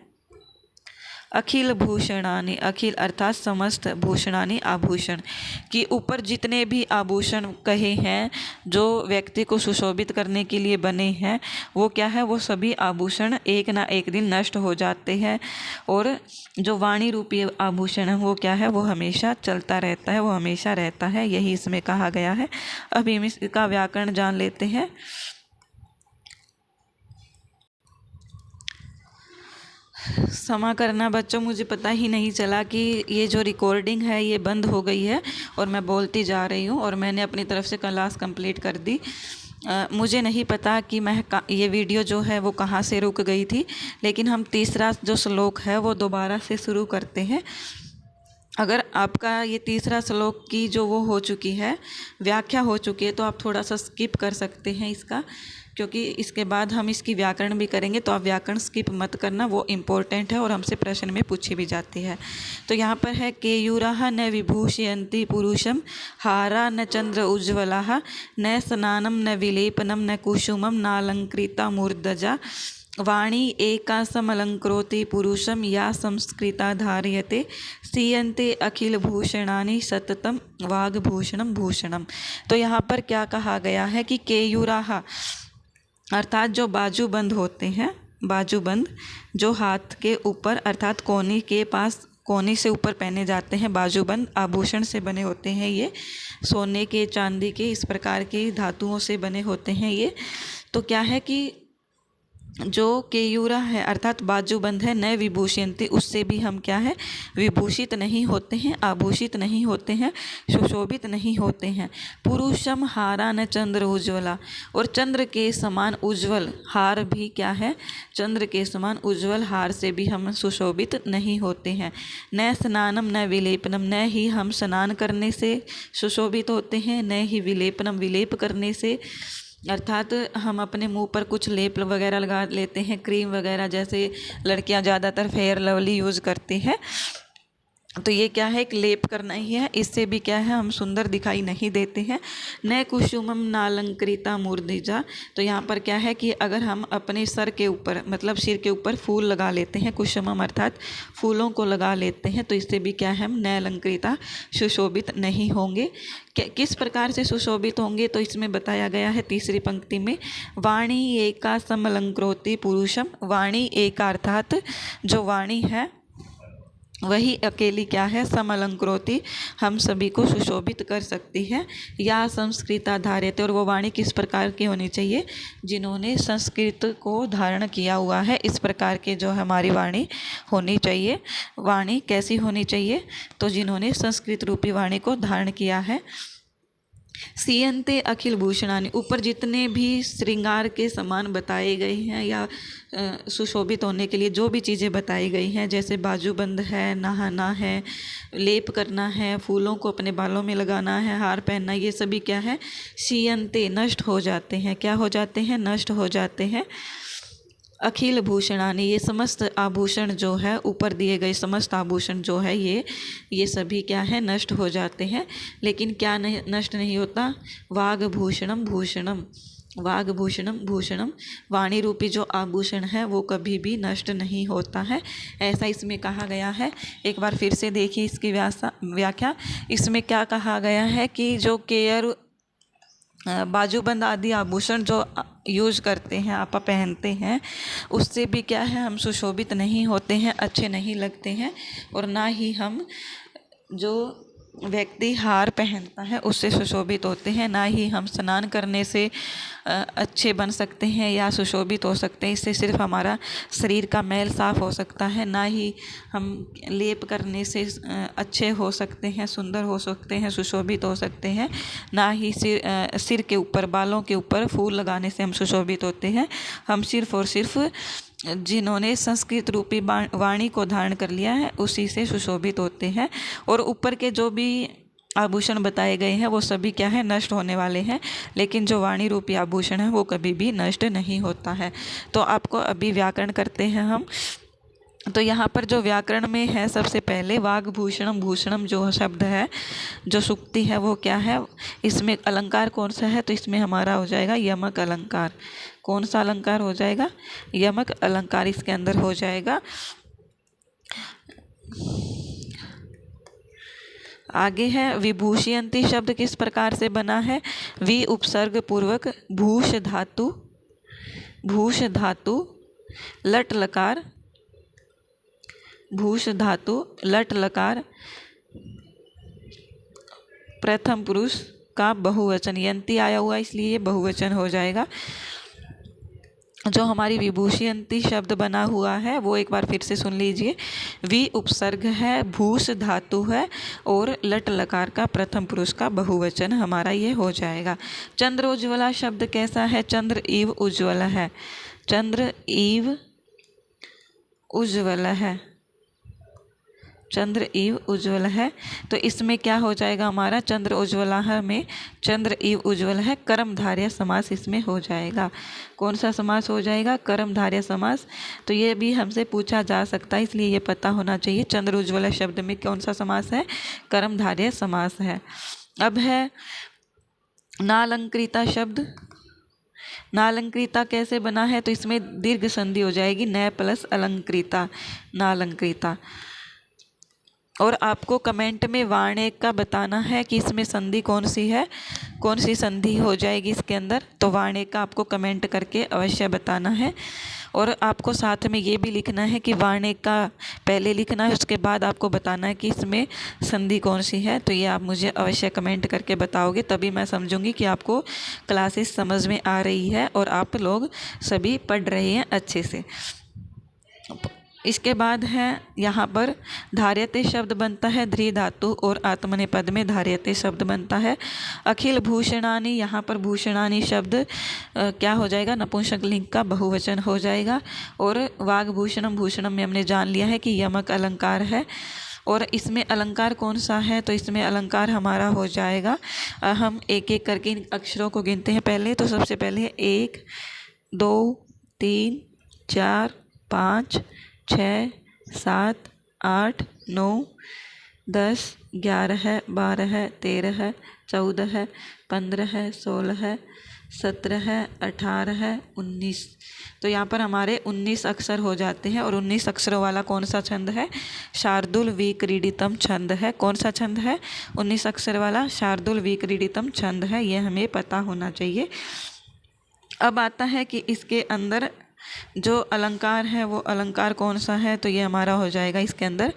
अखिल भूषणानि, अखिल अर्थात समस्त, भूषणानि आभूषण, कि ऊपर जितने भी आभूषण कहे हैं जो व्यक्ति को सुशोभित करने के लिए बने हैं वो क्या है, वो सभी आभूषण एक ना एक दिन नष्ट हो जाते हैं। और जो वाणी रूपी आभूषण है वो क्या है, वो हमेशा चलता रहता है, वो हमेशा रहता है, यही इसमें कहा गया है। अभी हम इसका व्याकरण जान लेते हैं। क्षमा करना बच्चों, मुझे पता ही नहीं चला कि ये जो रिकॉर्डिंग है ये बंद हो गई है और मैं बोलती जा रही हूँ और मैंने अपनी तरफ से क्लास कंप्लीट कर दी। मुझे नहीं पता कि ये वीडियो जो है वो कहाँ से रुक गई थी, लेकिन हम तीसरा जो श्लोक है वो दोबारा से शुरू करते हैं। अगर आपका ये तीसरा श्लोक की जो वो हो चुकी है, व्याख्या हो चुकी है, तो आप थोड़ा सा स्किप कर सकते हैं इसका, क्योंकि इसके बाद हम इसकी व्याकरण भी करेंगे। तो आप व्याकरण स्किप मत करना, वो इम्पोर्टेंट है और हमसे प्रश्न में पूछी भी जाती है। तो यहाँ पर है केयूराः न विभूषयन्ति पुरुषम, हारा न चंद्र उज्ज्वलाः, न स्नानं न विलेपनं न कुसुमं नालंकृता मूर्धजा, वाणी एका समलंकरोति पुरुषम या संस्कृता धार्यते, सीयन्ते अखिल भूषणानि सततम वाग्भूषणम भूषणम। तो यहाँ पर क्या कहा गया है कि केयूराः अर्थात जो बाजूबंद होते हैं, बाजूबंद जो हाथ के ऊपर अर्थात कोहनी के पास, कोहनी से ऊपर पहने जाते हैं, बाजूबंद आभूषण से बने होते हैं। ये सोने के, चांदी के, इस प्रकार के धातुओं से बने होते हैं ये। तो क्या है कि जो केयूरा है अर्थात बाजूबंद है, न विभूषयन्ति, उससे भी हम क्या है, विभूषित नहीं होते हैं, आभूषित नहीं होते हैं, सुशोभित नहीं होते हैं। पुरुषम हारा न चंद्र उज्ज्वला, और चंद्र के समान उज्ज्वल हार भी क्या है, चंद्र के समान उज्ज्वल हार से भी हम सुशोभित नहीं होते हैं। न स्नानम न विलेपनम, न ही हम स्नान करने से सुशोभित होते हैं, न ही विलेपनम, विलेप करने से अर्थात हम अपने मुंह पर कुछ लेप वगैरह लगा लेते हैं, क्रीम वगैरह, जैसे लड़कियां ज़्यादातर फेयर लवली यूज़ करती हैं। तो ये क्या है, एक लेप करना ही है, इससे भी क्या है, हम सुंदर दिखाई नहीं देते हैं। न कुसुमम नालंकृता मूर्धजा, तो यहाँ पर क्या है कि अगर हम अपने सर के ऊपर मतलब सिर के ऊपर फूल लगा लेते हैं, कुसुमम अर्थात फूलों को लगा लेते हैं, तो इससे भी क्या है, हम न अलंकृता सुशोभित नहीं होंगे। किस प्रकार से सुशोभित होंगे, तो इसमें बताया गया है तीसरी पंक्ति में, वाणी एका समलंकृति पुरुषम, वाणी एका अर्थात जो वाणी है वही अकेली क्या है, समलंकृति, हम सभी को सुशोभित कर सकती है। या संस्कृता धार्यते, और वो वाणी किस प्रकार की होनी चाहिए, जिन्होंने संस्कृत को धारण किया हुआ है, इस प्रकार के जो हमारी वाणी होनी चाहिए। वाणी कैसी होनी चाहिए, तो जिन्होंने संस्कृत रूपी वाणी को धारण किया है। सीयन्ते अखिल भूषणानि, ऊपर जितने भी श्रृंगार के समान बताए गए हैं या सुशोभित होने के लिए जो भी चीज़ें बताई गई हैं, जैसे बाजूबंद है, नहाना है, लेप करना है, फूलों को अपने बालों में लगाना है, हार पहनना, ये सभी क्या है, सीयन्ते नष्ट हो जाते हैं। क्या हो जाते हैं, नष्ट हो जाते हैं। अखिल भूषणानि, ये समस्त आभूषण जो है, ऊपर दिए गए समस्त आभूषण जो है ये सभी क्या है, नष्ट हो जाते हैं। लेकिन क्या नहीं नष्ट नहीं होता, वाग्भूषणम भूषणम, वाग्भूषणम भूषणम, वाणी रूपी जो आभूषण है वो कभी भी नष्ट नहीं होता है, ऐसा इसमें कहा गया है। एक बार फिर से देखिए इसकी व्याख्या। इसमें क्या कहा गया है कि जो केयर बाजूबंद आदि आभूषण जो यूज़ करते हैं, आप पहनते हैं, उससे भी क्या है, हम सुशोभित नहीं होते हैं, अच्छे नहीं लगते हैं, और ना ही हम जो व्यक्ति हार पहनता है उससे सुशोभित होते हैं, ना ही हम स्नान करने से अच्छे बन सकते हैं या सुशोभित हो सकते हैं। इससे सिर्फ हमारा शरीर का मैल साफ हो सकता है, ना ही हम लेप करने से अच्छे हो सकते हैं, सुंदर हो सकते हैं, सुशोभित हो सकते हैं। ना ही सिर के ऊपर, बालों के ऊपर फूल लगाने से हम सुशोभित होते हैं। हम सिर्फ और सिर्फ जिन्होंने संस्कृत रूपी वाणी को धारण कर लिया है उसी से सुशोभित होते हैं। और ऊपर के जो भी आभूषण बताए गए हैं वो सभी क्या है, नष्ट होने वाले हैं, लेकिन जो वाणी रूपी आभूषण है वो कभी भी नष्ट नहीं होता है। तो आपको अभी व्याकरण करते हैं हम। तो यहाँ पर जो व्याकरण में है, सबसे पहले वाग्भूषणम, भूषणम जो शब्द है, जो सुक्ति है वो क्या है, इसमें अलंकार कौन सा है, तो इसमें हमारा हो जाएगा यमक अलंकार। कौन सा अलंकार हो जाएगा, यमक अलंकार इसके अंदर हो जाएगा। आगे है विभूषयंती शब्द किस प्रकार से बना है, वि उपसर्ग पूर्वक भूष धातु, भूष धातु लट लकार, भूष धातु लट लकार प्रथम पुरुष का बहुवचन, यंती आया हुआ इसलिए बहुवचन हो जाएगा। जो हमारी विभूषयंती शब्द बना हुआ है वो एक बार फिर से सुन लीजिए। वि उपसर्ग है, भूष धातु है और लट लकार का प्रथम पुरुष का बहुवचन हमारा ये हो जाएगा। चंद्रोज्ज्वला शब्द कैसा है, चंद्र इव उज्ज्वल है, चंद्र इव उज्ज्वल है, चंद्र इव उज्ज्वल है। तो इसमें क्या हो जाएगा हमारा, चंद्र उज्ज्वला में चंद्र इव उज्ज्वल है, कर्मधारय समास इसमें हो जाएगा। कौन सा समास हो जाएगा, कर्मधारय समास। तो ये भी हमसे पूछा जा सकता है, इसलिए ये पता होना चाहिए चंद्र उज्ज्वल शब्द में कौन सा समास है, कर्मधारय समास है। अब है नालंकृता शब्द। नालंकृता कैसे बना है, तो इसमें दीर्घ संधि हो जाएगी, न प्लस अलंकृता, नालंकृता। और आपको कमेंट में वार्णिक का बताना है कि इसमें संधि कौन सी है, कौन सी संधि हो जाएगी इसके अंदर। तो वार्णिक का आपको कमेंट करके अवश्य बताना है। और आपको साथ में ये भी लिखना है कि वार्णिक का पहले लिखना है, उसके बाद आपको बताना है कि इसमें संधि कौन सी है। तो ये आप मुझे अवश्य कमेंट करके बताओगे, तभी मैं समझूंगी कि आपको क्लासेस समझ में आ रही है और आप लोग सभी पढ़ रहे हैं अच्छे से। इसके बाद है यहाँ पर धार्यते शब्द बनता है, ध्री धातु और आत्मनेपद में धार्यते शब्द बनता है। अखिल भूषणानि, यहाँ पर भूषणानि शब्द क्या हो जाएगा, नपुंसक लिंग का बहुवचन हो जाएगा। और वाग्भूषणम, भूषणम में हमने जान लिया है कि यमक अलंकार है। और इसमें अलंकार कौन सा है, तो इसमें अलंकार हमारा हो जाएगा, हम एक एक करके इन अक्षरों को गिनते हैं पहले। तो सबसे पहले 1 2 3 4 5 6 7 8 9 10 11 12 13 14 15 16 17 18 19। तो यहाँ पर हमारे 19 अक्षर हो जाते हैं। और 19 अक्षरों वाला कौन सा छंद है, शार्दुल विक्रीडितम छंद है। कौन सा छंद है, 19 अक्षर वाला शार्दुल विक्रीडितम छंद है, ये हमें पता होना चाहिए। अब आता है कि इसके अंदर जो अलंकार है वो अलंकार कौन सा है, तो ये हमारा हो जाएगा इसके अंदर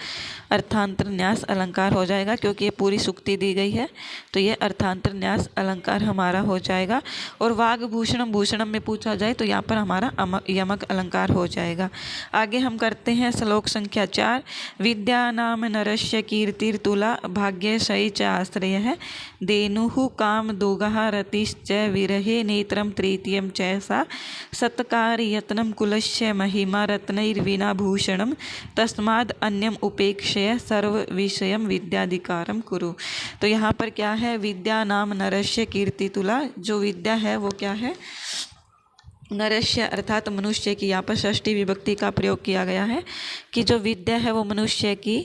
अर्थांतर न्यास अलंकार हो जाएगा, क्योंकि ये पूरी सुक्ति दी गई है। तो ये अर्थांतर न्यास अलंकार हमारा हो जाएगा। और वाग्भूषणम, भूषणम में पूछा जाए तो यहाँ पर हमारा यमक अलंकार हो जाएगा। आगे हम करते हैं श्लोक संख्या 4। विद्या नाम नरस्य कीर्तिर्तुला भाग्यशयी च आश्रय है, देनुः काम दुगः रतिश्च विरहे नेत्रम तृतीयम च सा, सत्कार्यत्नम कुलस्य महिमा रत्नैर्विना भूषणम, तस्माद् अन्यम उपेक्षय सर्व विषयम विद्याधिकारम कुरु। तो यहाँ पर क्या है, विद्या नाम नरस्य कीर्तितुला, जो विद्या है वो क्या है, नरस्य अर्थात मनुष्य की। यहाँ पर षष्ठी विभक्ति का प्रयोग किया गया है कि जो विद्या है वो मनुष्य की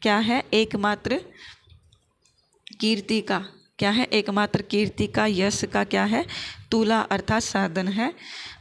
क्या है, एकमात्र कीर्ति का क्या है, एकमात्र कीर्ति का, यश का क्या है, तुला अर्थात साधन है।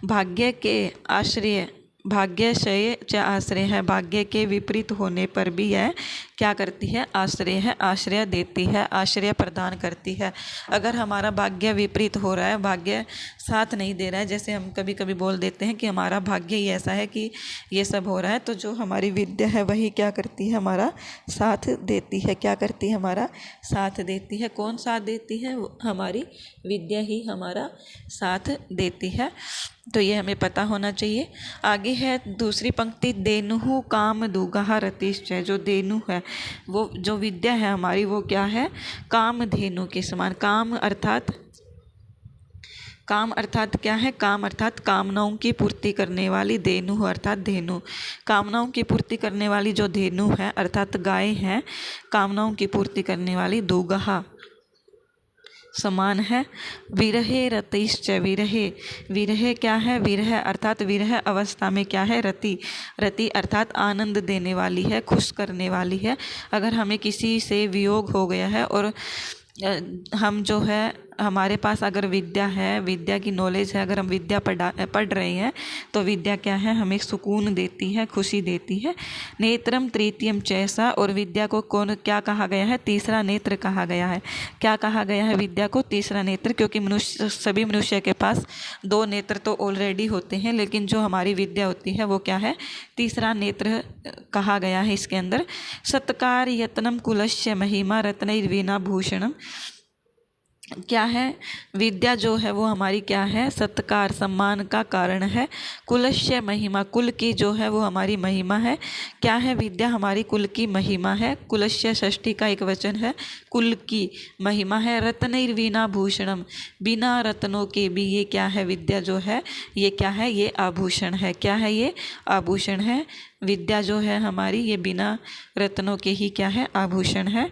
भाग्य के आश्रय, भाग्यशय च आश्रय है, भाग्य के विपरीत होने पर भी यह क्या करती है? आश्रय है, आश्रय देती है, आश्रय प्रदान करती है। अगर हमारा भाग्य विपरीत हो रहा है, भाग्य साथ नहीं दे रहा है, जैसे हम कभी कभी बोल देते हैं कि हमारा भाग्य ही ऐसा है कि ये सब हो रहा है, तो जो हमारी विद्या है वही क्या करती है? हमारा साथ देती है। क्या करती है? हमारा साथ देती है। कौन साथ देती है? हमारी विद्या ही हमारा साथ देती है। तो ये हमें पता होना चाहिए। आगे है दूसरी पंक्ति, देनुहु काम दुगहा रतिश्चय। जो देनु है, वो जो विद्या है हमारी, वो क्या है? काम धेनु के समान। काम अर्थात क्या है? काम अर्थात कामनाओं की पूर्ति करने वाली, धेनु अर्थात धेनु। कामनाओं की पूर्ति करने वाली जो धेनु है अर्थात गाय है, कामनाओं की पूर्ति करने वाली, दुगहा समान है। विरहे रतिश्च, विरहे क्या है? विरह अर्थात विरह अवस्था में क्या है? रति अर्थात आनंद देने वाली है, खुश करने वाली है। अगर हमें किसी से वियोग हो गया है और हम जो है, हमारे पास अगर विद्या है, विद्या की नॉलेज है, अगर हम विद्या पढ़ रहे हैं तो विद्या क्या है? हमें सुकून देती है, खुशी देती है। नेत्रम तृतीयम चैसा, और विद्या को कौन क्या कहा गया है? तीसरा नेत्र कहा गया है। क्या कहा गया है विद्या को? तीसरा नेत्र, क्योंकि सभी मनुष्य के पास 2 नेत्र तो ऑलरेडी होते हैं, लेकिन जो हमारी विद्या होती है वो क्या है? तीसरा नेत्र कहा गया है इसके अंदर। सत्कार यत्नम कुलस्य महिमा रत्नैर्वीणा भूषणम। क्या है? विद्या जो है वो हमारी क्या है? सत्कार, सम्मान का कारण है। कुलस्य महिमा, कुल की जो है वो हमारी महिमा है। क्या है? विद्या हमारी कुल की महिमा है। कुलस्य षष्ठी का एक वचन है, कुल की महिमा है। रत्नैर्वीणा भूषणम, बिना रत्नों के भी ये क्या है? विद्या जो है ये क्या है? ये आभूषण है। क्या है? ये आभूषण है। विद्या जो है हमारी, ये बिना रत्नों के ही क्या है? आभूषण है।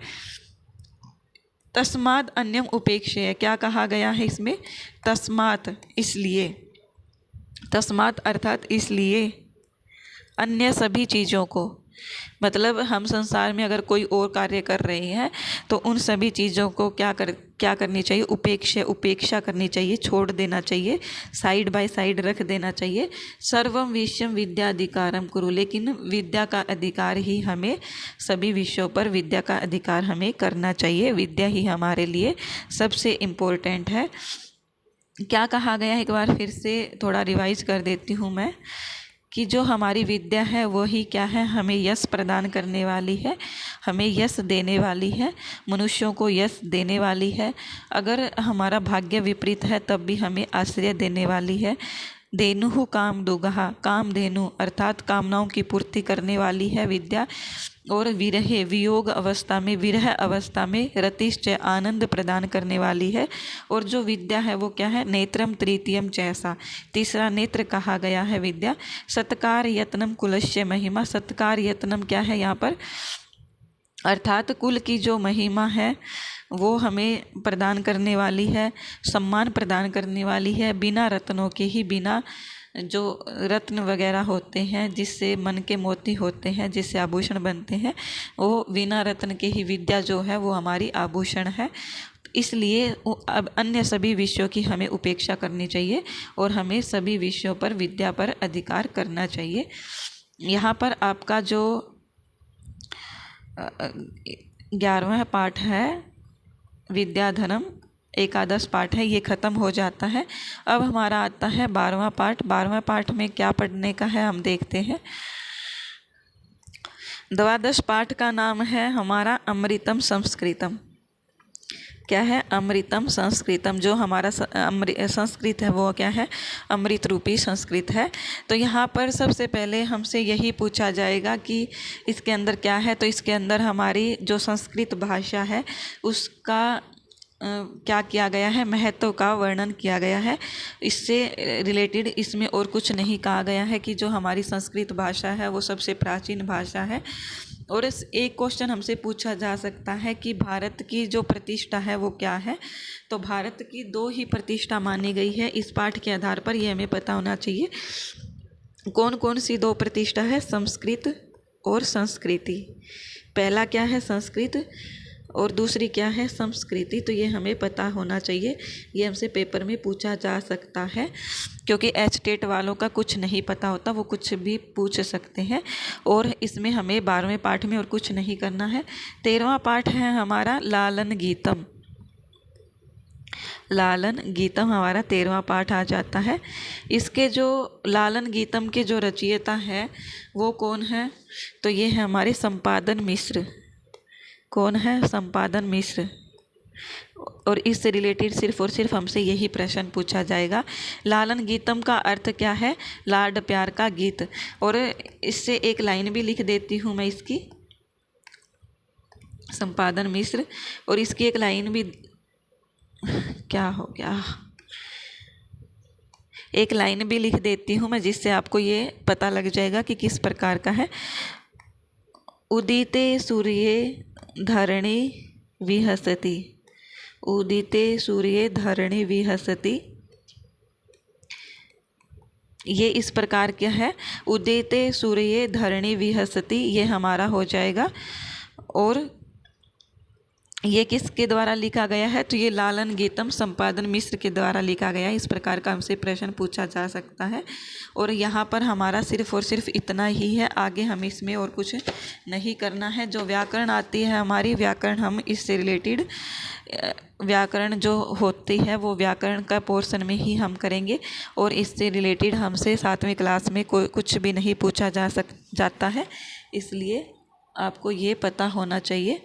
तस्मात् अन्यम उपेक्षेय, क्या कहा गया है इसमें? तस्मात्, इसलिए। तस्मात् अर्थात इसलिए, अन्य सभी चीज़ों को, मतलब हम संसार में अगर कोई और कार्य कर रहे हैं तो उन सभी चीज़ों को क्या करनी चाहिए? उपेक्षा करनी चाहिए, छोड़ देना चाहिए, साइड बाय साइड रख देना चाहिए। सर्वम विषयम विद्याधिकारम कुरु, लेकिन विद्या का अधिकार ही हमें, सभी विषयों पर विद्या का अधिकार हमें करना चाहिए। विद्या ही हमारे लिए सबसे इम्पोर्टेंट है। क्या कहा गया है? एक बार फिर से थोड़ा रिवाइज कर देती हूँ मैं, कि जो हमारी विद्या है वही क्या है? हमें यश प्रदान करने वाली है, हमें यश देने वाली है, मनुष्यों को यश देने वाली है। अगर हमारा भाग्य विपरीत है तब भी हमें आश्रय देने वाली है। धेनुहु काम दुगहा, काम धेनु अर्थात कामनाओं की पूर्ति करने वाली है विद्या। और विरहे, वियोग अवस्था में, विरह अवस्था में रतिश्चय, आनंद प्रदान करने वाली है। और जो विद्या है वो क्या है? नेत्रम तृतीयम चैसा, तीसरा नेत्र कहा गया है विद्या। सत्कार यत्नम कुलस्य महिमा, सत्कार यत्नम क्या है यहाँ पर? अर्थात कुल की जो महिमा है वो हमें प्रदान करने वाली है, सम्मान प्रदान करने वाली है। बिना रत्नों के ही, बिना जो रत्न वगैरह होते हैं, जिससे मन के मोती होते हैं, जिससे आभूषण बनते हैं, वो बिना रत्न के ही विद्या जो है वो हमारी आभूषण है। इसलिए अब अन्य सभी विषयों की हमें उपेक्षा करनी चाहिए और हमें सभी विषयों पर, विद्या पर अधिकार करना चाहिए। यहाँ पर आपका जो 11वां पाठ है विद्याधनम, एकादश पाठ है, ये ख़त्म हो जाता है। अब हमारा आता है 12वां पाठ। 12वां पाठ में क्या पढ़ने का है हम देखते हैं। द्वादश पाठ का नाम है हमारा अमृतम संस्कृतम। क्या है? अमृतम संस्कृतम। जो हमारा संस्कृत है वो क्या है? अमृत रूपी संस्कृत है। तो यहाँ पर सबसे पहले हमसे यही पूछा जाएगा कि इसके अंदर क्या है। तो इसके अंदर हमारी जो संस्कृत भाषा है उसका क्या किया गया है? महत्व का वर्णन किया गया है। इससे रिलेटेड इसमें और कुछ नहीं कहा गया है कि जो हमारी संस्कृत भाषा है वो सबसे प्राचीन भाषा है। और इस एक क्वेश्चन हमसे पूछा जा सकता है कि भारत की जो प्रतिष्ठा है वो क्या है। तो भारत की 2 ही प्रतिष्ठा मानी गई है इस पाठ के आधार पर, ये हमें पता होना चाहिए। कौन कौन सी 2 प्रतिष्ठा है? संस्कृत और संस्कृति। पहला क्या है? संस्कृत और दूसरी क्या है, संस्कृति। तो ये हमें पता होना चाहिए, ये हमसे पेपर में पूछा जा सकता है, क्योंकि एचटेट वालों का कुछ नहीं पता होता, वो कुछ भी पूछ सकते हैं। और इसमें हमें 12वें पाठ में और कुछ नहीं करना है। 13वां पाठ है हमारा लालन गीतम। लालन गीतम हमारा 13वां पाठ आ जाता है। इसके जो लालन गीतम के जो रचयिता है वो कौन है, तो ये है हमारे संपादन मिश्र। कौन है, संपादन मिश्र। और इससे रिलेटेड सिर्फ और सिर्फ हमसे यही प्रश्न पूछा जाएगा। लालन गीतम का अर्थ क्या है, लाड प्यार का गीत। और इससे एक लाइन भी लिख देती हूँ मैं इसकी, संपादन मिश्र। और इसकी एक लाइन भी, क्या हो गया, एक लाइन भी लिख देती हूँ मैं, जिससे आपको ये पता लग जाएगा कि किस प्रकार का है। उदिते सूर्ये धरणी विहसति। उदिते सूर्ये धरणी विहसति, ये इस प्रकार क्या है, उदिते सूर्ये धरणी विहसति, ये हमारा हो जाएगा। और ये किसके द्वारा लिखा गया है, तो ये लालन गीतम संपादन मिश्र के द्वारा लिखा गया है। इस प्रकार का हमसे प्रश्न पूछा जा सकता है। और यहाँ पर हमारा सिर्फ और सिर्फ इतना ही है, आगे हम इसमें और कुछ नहीं करना है। जो व्याकरण आती है हमारी, व्याकरण हम इससे रिलेटेड व्याकरण जो होती है वो व्याकरण का पोर्शन में ही हम करेंगे। और इससे रिलेटेड हमसे 7वीं क्लास में कोई कुछ भी नहीं पूछा जाता है, इसलिए आपको ये पता होना चाहिए।